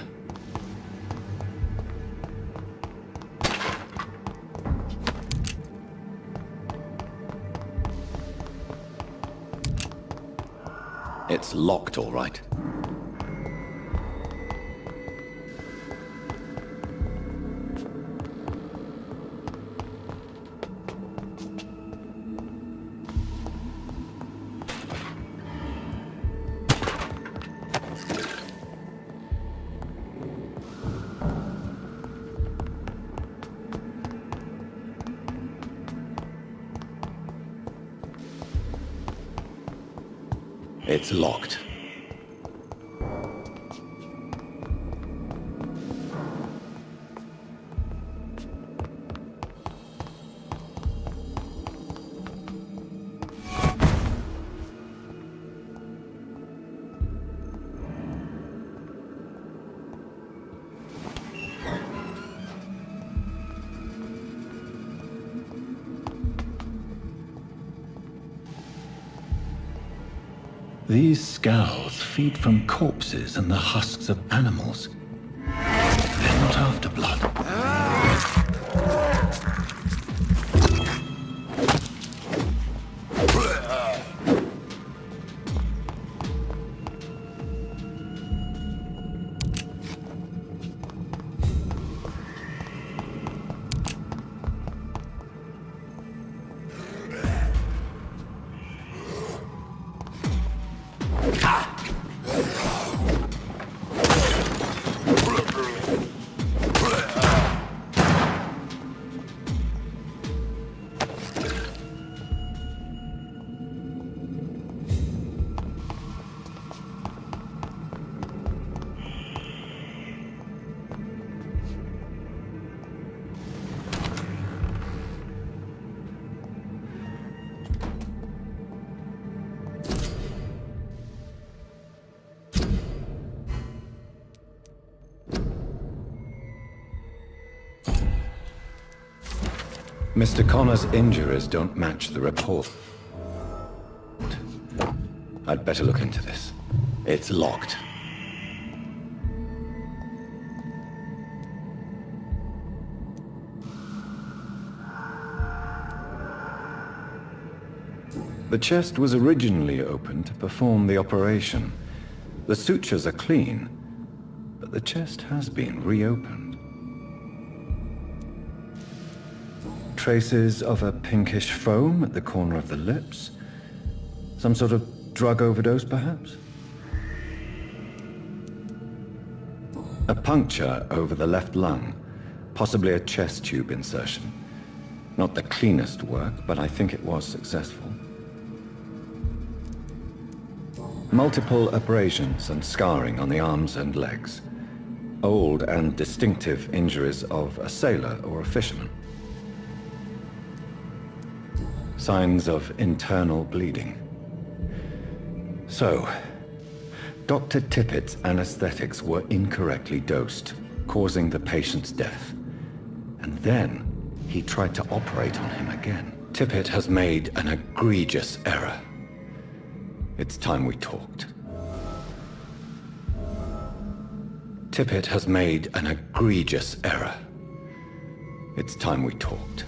It's locked, all right. It's locked. These skulls feed from corpses and the husks of animals. They're not after blood. Mr. Connor's injuries don't match the report. I'd better look into this. It's locked. The chest was originally opened to perform the operation. The sutures are clean, but the chest has been reopened. Traces of a pinkish foam at the corner of the lips. Some sort of drug overdose, perhaps? A puncture over the left lung, possibly a chest tube insertion. Not the cleanest work, but I think it was successful. Multiple abrasions and scarring on the arms and legs. Old and distinctive injuries of a sailor or a fisherman. Signs of internal bleeding. So, Dr. Tippett's anesthetics were incorrectly dosed, causing the patient's death. And then, he tried to operate on him again. Tippett has made an egregious error. It's time we talked. Tippett has made an egregious error. It's time we talked.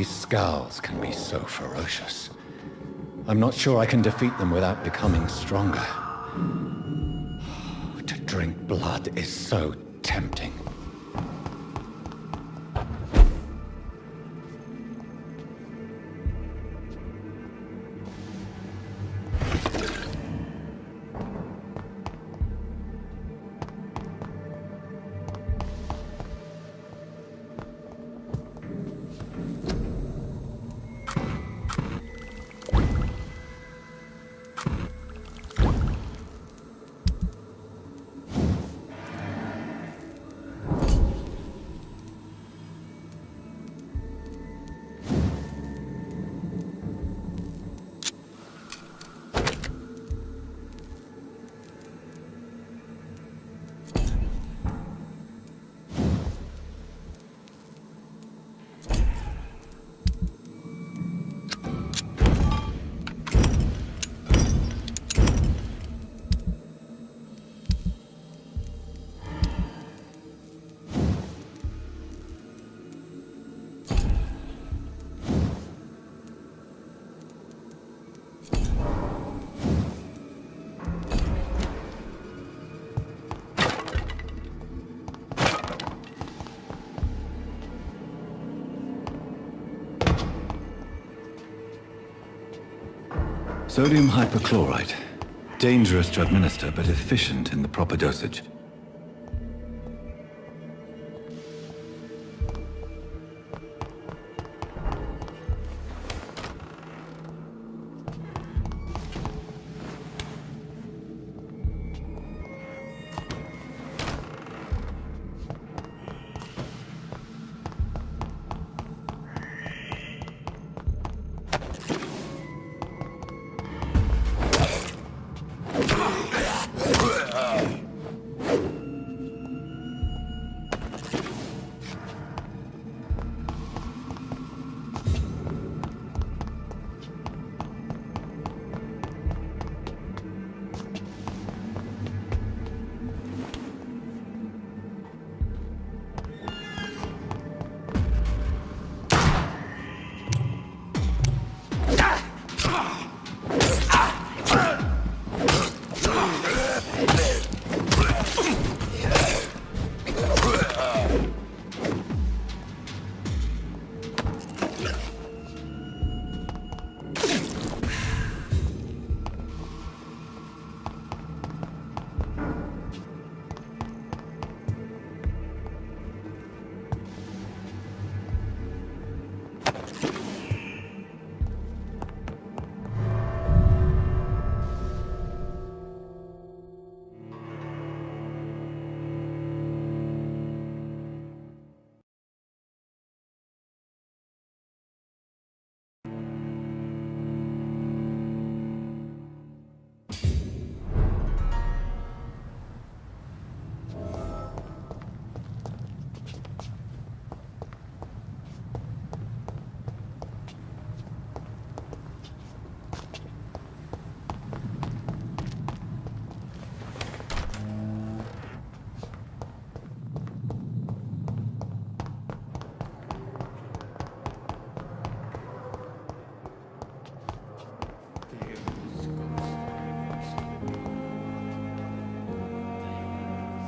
Skulls can be so ferocious. I'm not sure I can defeat them without becoming stronger. To drink blood is so tempting. Sodium hypochlorite. Dangerous to administer, but efficient in the proper dosage.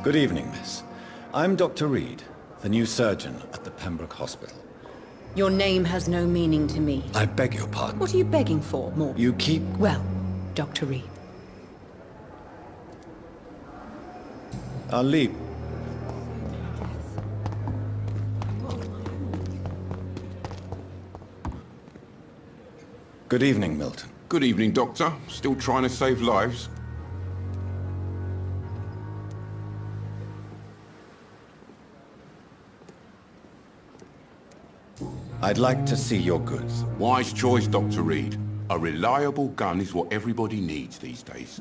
Good evening, miss. I'm Dr. Reed, the new surgeon at the Pembroke Hospital. Your name has no meaning to me. I beg your pardon. What are you begging for, more? You keep... Well, Dr. Reed. I'll leave. Good evening, Milton. Good evening, Doctor. Still trying to save lives? I'd like to see your goods. Wise choice, Dr. Reed. A reliable gun is what everybody needs these days.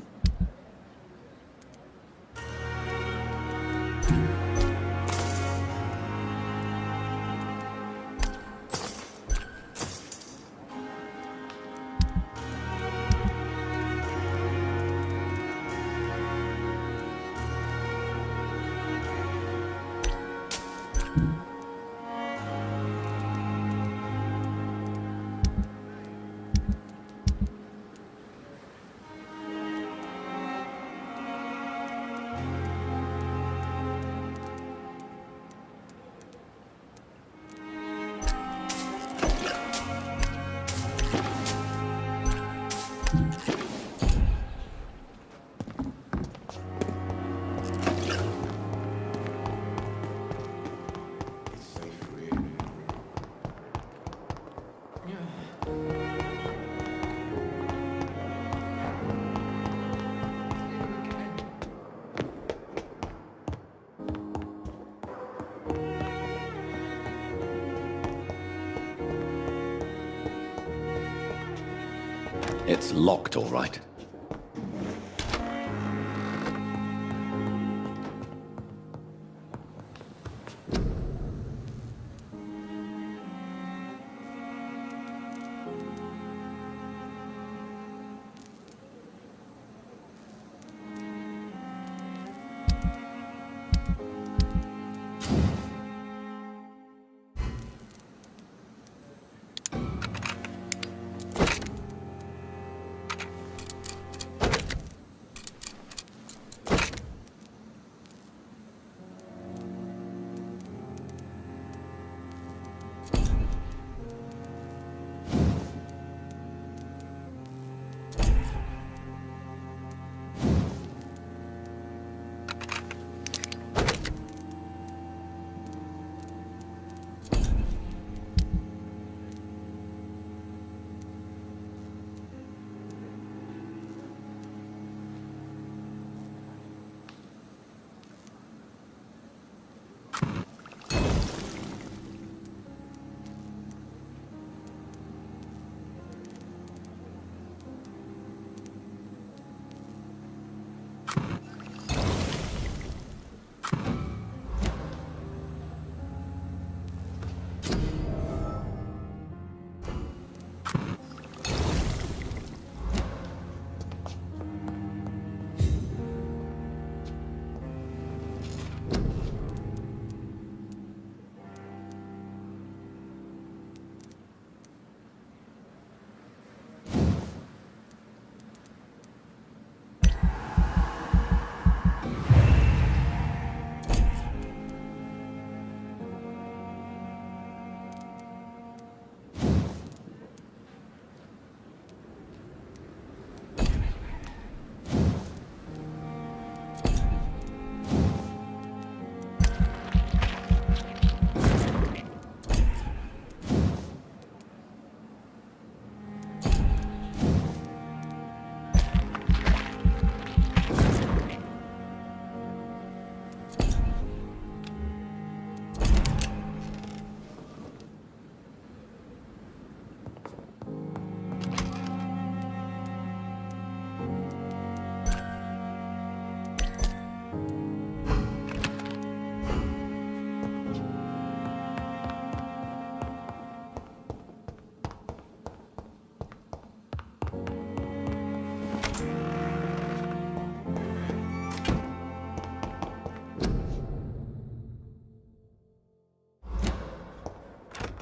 It's locked, all right.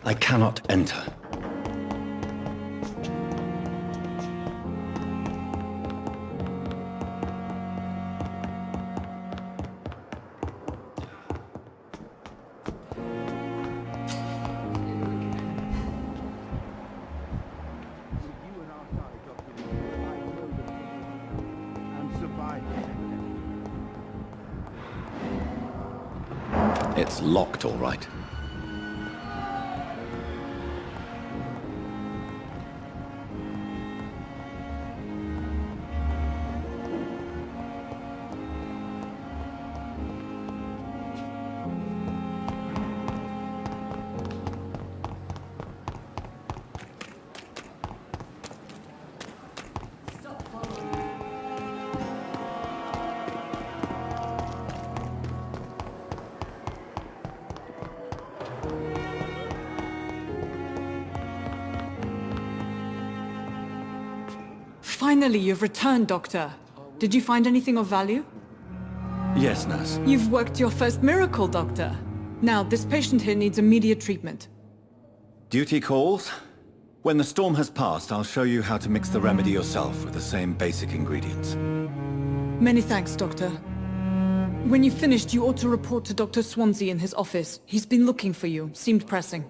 I cannot enter. It's locked, all right. Finally, you've returned, Doctor. Did you find anything of value? Yes, nurse. You've worked your first miracle, Doctor. Now, this patient here needs immediate treatment. Duty calls. When the storm has passed, I'll show you how to mix the remedy yourself with the same basic ingredients. Many thanks, Doctor. When you've finished, you ought to report to Dr. Swansea in his office. He's been looking for you. Seemed pressing.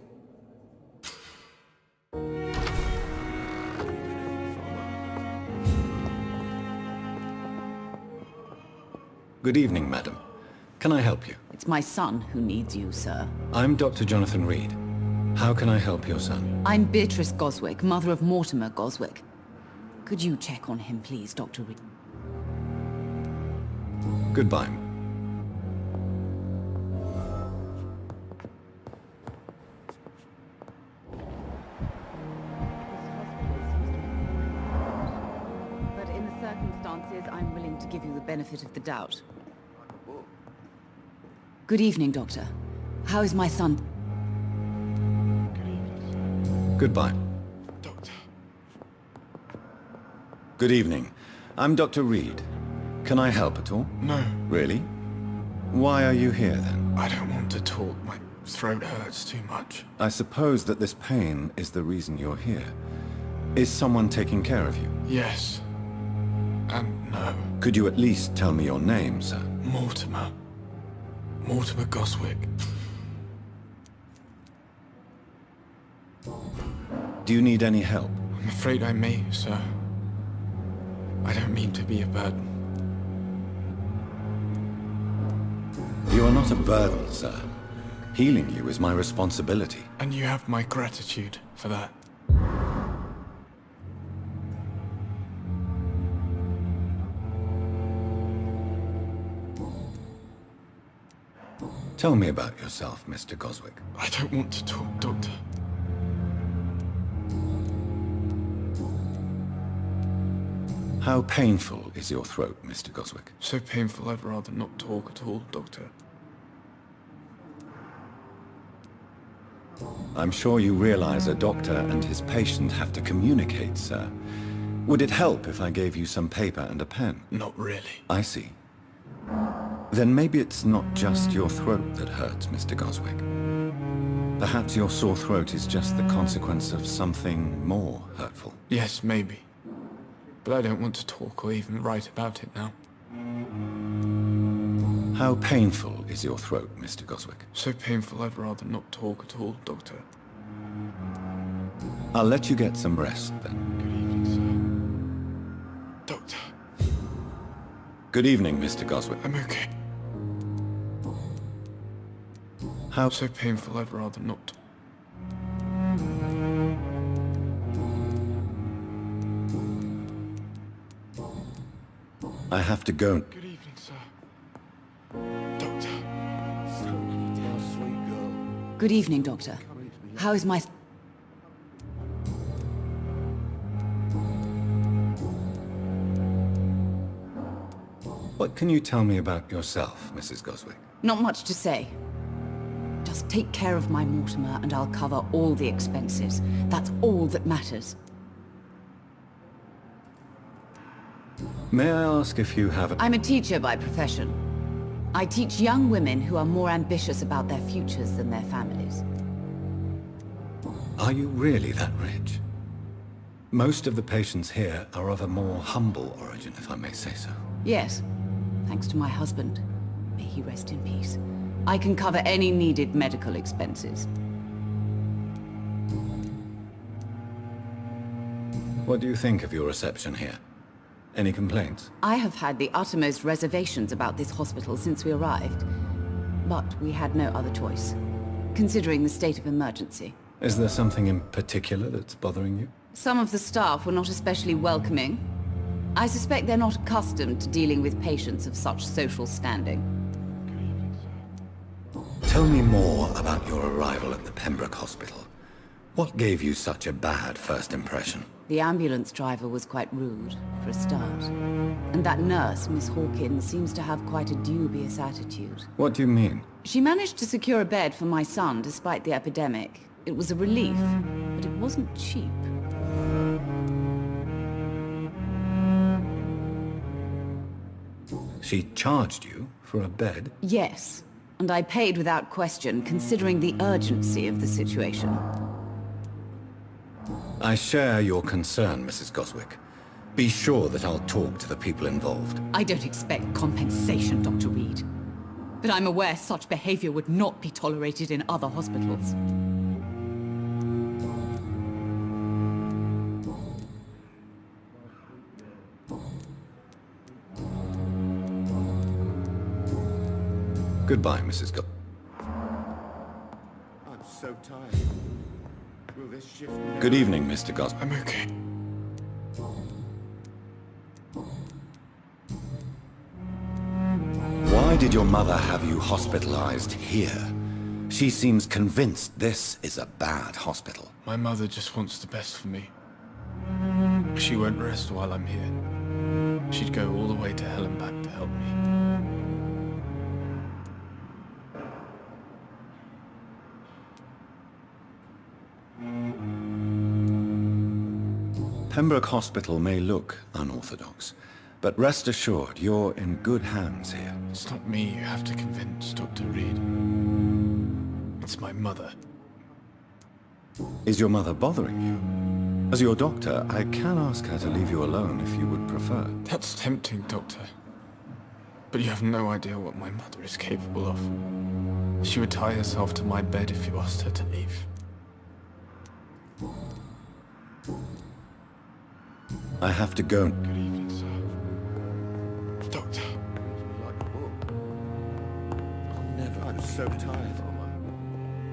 Good evening, madam. Can I help you? It's my son who needs you, sir. I'm Dr. Jonathan Reed. How can I help your son? I'm Beatrice Goswick, mother of Mortimer Goswick. Could you check on him, please, Dr. Reed? Goodbye. But in the circumstances, I'm willing to give you the benefit of the doubt. Good evening, Doctor. How is my son? Goodbye. Doctor. Good evening. I'm Dr. Reed. Can I help at all? No. Really? Why are you here, then? I don't want to talk. My throat hurts too much. I suppose that this pain is the reason you're here. Is someone taking care of you? Yes. And no. Could you at least tell me your name, sir? Mortimer. Mortimer Goswick. Do you need any help? I'm afraid I may, sir. I don't mean to be a burden. You are not a burden, sir. Healing you is my responsibility. And you have my gratitude for that. Tell me about yourself, Mr. Goswick. I don't want to talk, Doctor. How painful is your throat, Mr. Goswick? So painful I'd rather not talk at all, Doctor. I'm sure you realize a doctor and his patient have to communicate, sir. Would it help if I gave you some paper and a pen? Not really. I see. Then maybe it's not just your throat that hurts, Mr. Goswick. Perhaps your sore throat is just the consequence of something more hurtful. Yes, maybe. But I don't want to talk or even write about it now. How painful is your throat, Mr. Goswick? So painful I'd rather not talk at all, Doctor. I'll let you get some rest, then. Good evening, sir. Doctor. Good evening, Mr. Goswick. I'm okay. How so painful I'd rather not. I have to go. Good evening, sir. Doctor. Good evening, Doctor. How is my... What can you tell me about yourself, Mrs. Goswick? Not much to say. Just take care of my Mortimer and I'll cover all the expenses. That's all that matters. May I ask if you have a... I'm a teacher by profession. I teach young women who are more ambitious about their futures than their families. Are you really that rich? Most of the patients here are of a more humble origin, if I may say so. Yes, thanks to my husband. May he rest in peace. I can cover any needed medical expenses. What do you think of your reception here? Any complaints? I have had the uttermost reservations about this hospital since we arrived. but we had no other choice, considering the state of emergency. Is there something in particular that's bothering you? Some of the staff were not especially welcoming. I suspect they're not accustomed to dealing with patients of such social standing. Tell me more about your arrival at the Pembroke Hospital. What gave you such a bad first impression? The ambulance driver was quite rude, for a start. And that nurse, Miss Hawkins, seems to have quite a dubious attitude. What do you mean? She managed to secure a bed for my son despite the epidemic. It was a relief, but it wasn't cheap. She charged you for a bed? Yes, and I paid without question, considering the urgency of the situation. I share your concern, Mrs. Goswick. Be sure that I'll talk to the people involved. I don't expect compensation, Dr. Reed. But I'm aware such behavior would not be tolerated in other hospitals. Goodbye, Mrs. Goswick. I'm so tired. Will this shift... Good evening, Mr. Goswick. I'm okay. Why did your mother have you hospitalized here? She seems convinced this is a bad hospital. My mother just wants the best for me. She won't rest while I'm here. She'd go all the way to hell and back to help me. Pembroke Hospital may look unorthodox, but rest assured you're in good hands here. It's not me you have to convince, Dr. Reed. It's my mother. Is your mother bothering you? As your doctor, I can ask her to leave you alone if you would prefer. That's tempting, Doctor. But you have no idea what my mother is capable of. She would tie herself to my bed if you asked her to leave. I have to go. Good evening, sir. Doctor. I'll never... I'm so tired.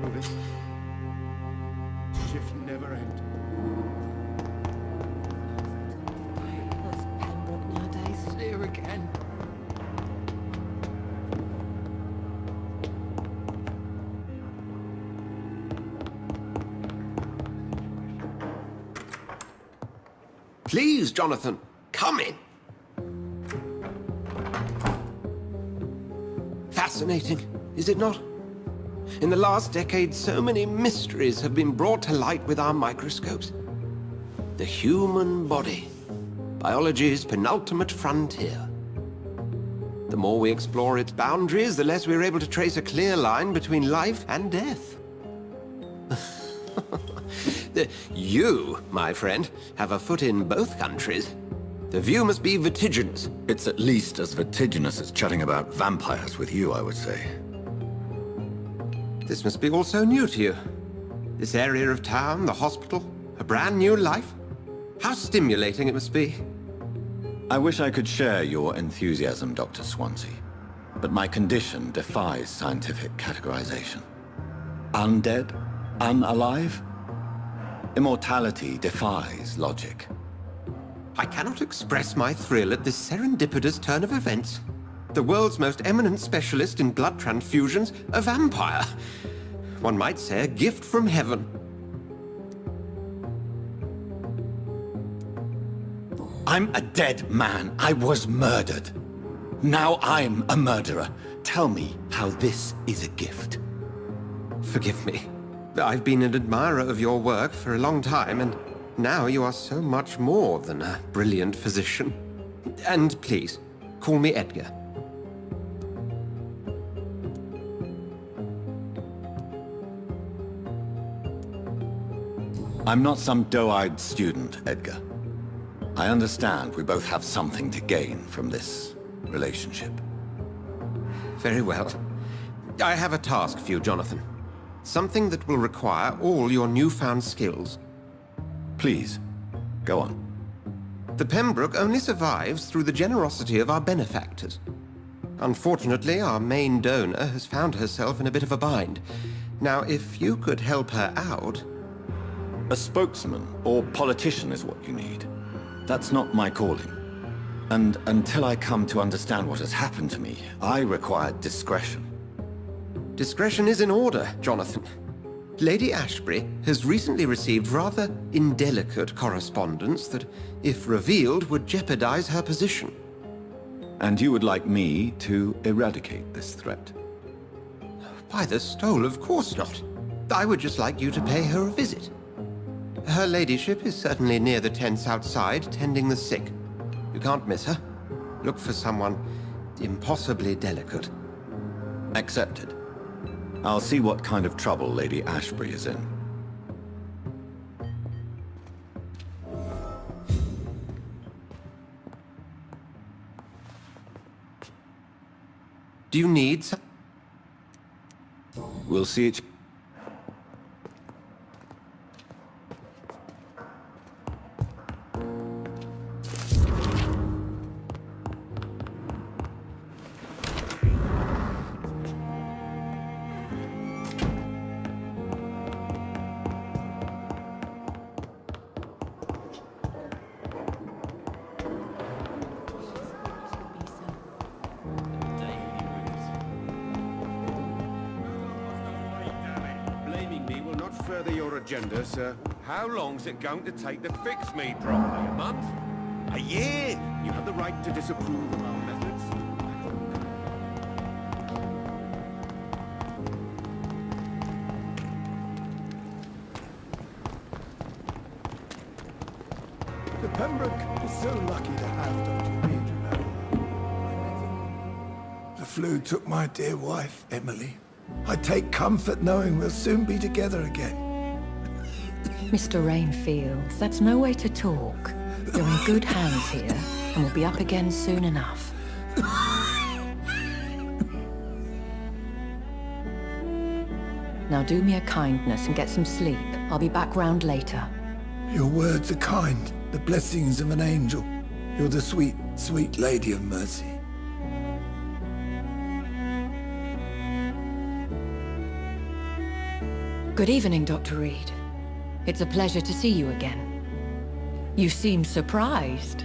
Will this shift never end? That's Pembroke nowadays. It's here again. Please, Jonathan, come in. Fascinating, is it not? In the last decade, so many mysteries have been brought to light with our microscopes. The human body, biology's penultimate frontier. The more we explore its boundaries, the less we're able to trace a clear line between life and death. You, my friend, have a foot in both countries. The view must be vertiginous. It's at least as vertiginous as chatting about vampires with you, I would say. This must be all so new to you. This area of town, the hospital, a brand new life. How stimulating it must be. I wish I could share your enthusiasm, Dr. Swansea, but my condition defies scientific categorization. Undead? Unalive? Immortality defies logic. I cannot express my thrill at this serendipitous turn of events. The world's most eminent specialist in blood transfusions, a vampire. One might say a gift from heaven. I'm a dead man. I was murdered. Now I'm a murderer. Tell me how this is a gift. Forgive me. I've been an admirer of your work for a long time, and now you are so much more than a brilliant physician. And please, call me Edgar. I'm not some doe-eyed student, Edgar. I understand we both have something to gain from this relationship. Very well. I have a task for you, Jonathan. Something that will require all your newfound skills. Please, go on. The Pembroke only survives through the generosity of our benefactors. Unfortunately, our main donor has found herself in a bit of a bind. Now, if you could help her out... A spokesman or politician is what you need. That's not my calling. And until I come to understand what has happened to me, I require discretion. Discretion is in order, Jonathan. Lady Ashbury has recently received rather indelicate correspondence that, if revealed, would jeopardize her position. And you would like me to eradicate this threat? By the stole, of course not. I would just like you to pay her a visit. Her ladyship is certainly near the tents outside, tending the sick. You can't miss her. Look for someone impossibly delicate. Accepted. I'll see what kind of trouble Lady Ashbury is in. Do you need some? We'll see each... Agenda, sir. How long's it going to take to fix me properly? A month? A year? You have the right to disapprove of our methods. The Pembroke is so lucky to have Dr. Reed, you know. The flu took my dear wife, Emily. I take comfort knowing we'll soon be together again. Mr. Rainfield, that's no way to talk. You're in good hands here, and we'll be up again soon enough. Now do me a kindness and get some sleep. I'll be back round later. Your words are kind, the blessings of an angel. You're the sweet, sweet Lady of Mercy. Good evening, Dr. Reed. It's a pleasure to see you again. You seem surprised.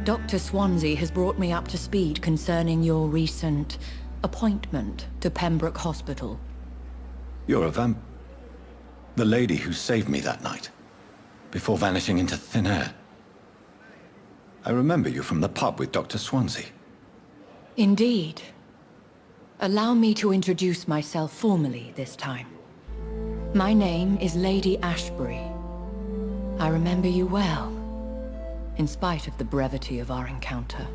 Dr. Swansea has brought me up to speed concerning your recent appointment to Pembroke Hospital. You're a the lady who saved me that night, before vanishing into thin air. I remember you from the pub with Dr. Swansea. Indeed. Allow me to introduce myself formally this time. My name is Lady Ashbury. I remember you well, in spite of the brevity of our encounter.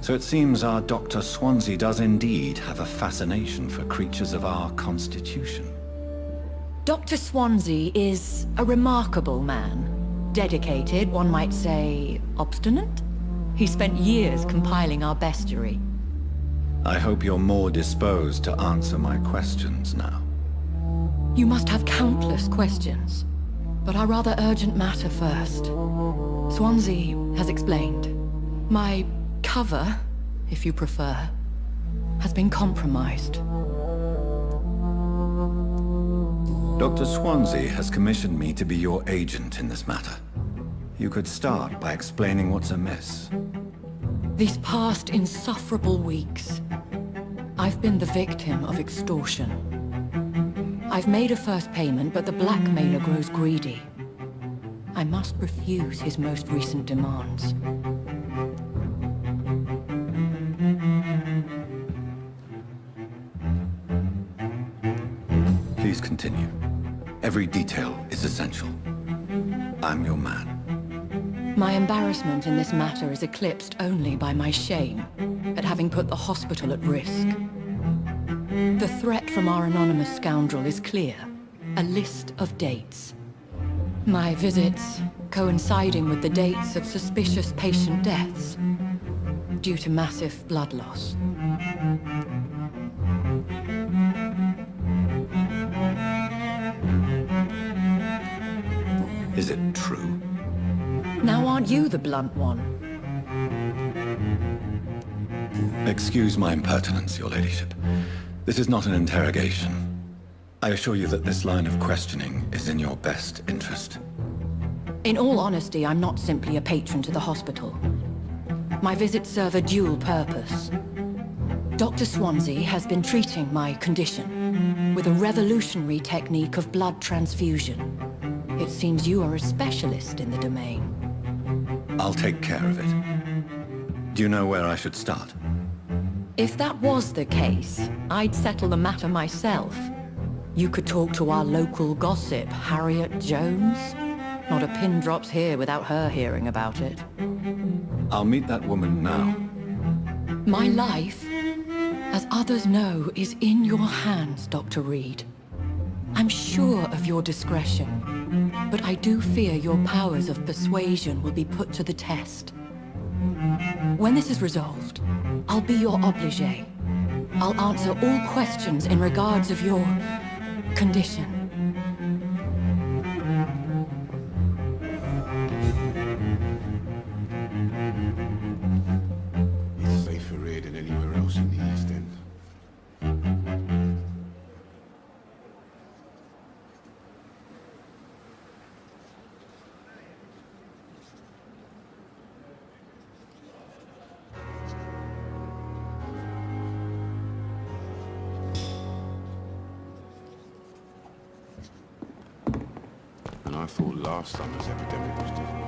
So it seems our Dr. Swansea does indeed have a fascination for creatures of our constitution. Dr. Swansea is a remarkable man. Dedicated, one might say, obstinate? He spent years compiling our bestiary. I hope you're more disposed to answer my questions now. You must have countless questions, but our rather urgent matter first. Swansea has explained. My cover, if you prefer, has been compromised. Dr. Swansea has commissioned me to be your agent in this matter. You could start by explaining what's amiss. These past insufferable weeks, I've been the victim of extortion. I've made a first payment, but the blackmailer grows greedy. I must refuse his most recent demands. Please continue. Every detail is essential. I'm your man. My embarrassment in this matter is eclipsed only by my shame at having put the hospital at risk. The threat from our anonymous scoundrel is clear. A list of dates. My visits coinciding with the dates of suspicious patient deaths due to massive blood loss. Is it true? Now aren't you the blunt one? Excuse my impertinence, your ladyship. This is not an interrogation. I assure you that this line of questioning is in your best interest. In all honesty, I'm not simply a patron to the hospital. My visits serve a dual purpose. Dr. Swansea has been treating my condition with a revolutionary technique of blood transfusion. It seems you are a specialist in the domain. I'll take care of it. Do you know where I should start? If that was the case, I'd settle the matter myself. You could talk to our local gossip, Harriet Jones. Not a pin drops here without her hearing about it. I'll meet that woman now. My life, as others know, is in your hands, Dr. Reed. I'm sure of your discretion, but I do fear your powers of persuasion will be put to the test. When this is resolved, I'll be your obligé. I'll answer all questions in regards of your condition. It's safer here than anywhere else in the East End. And I thought last summer's epidemic was different.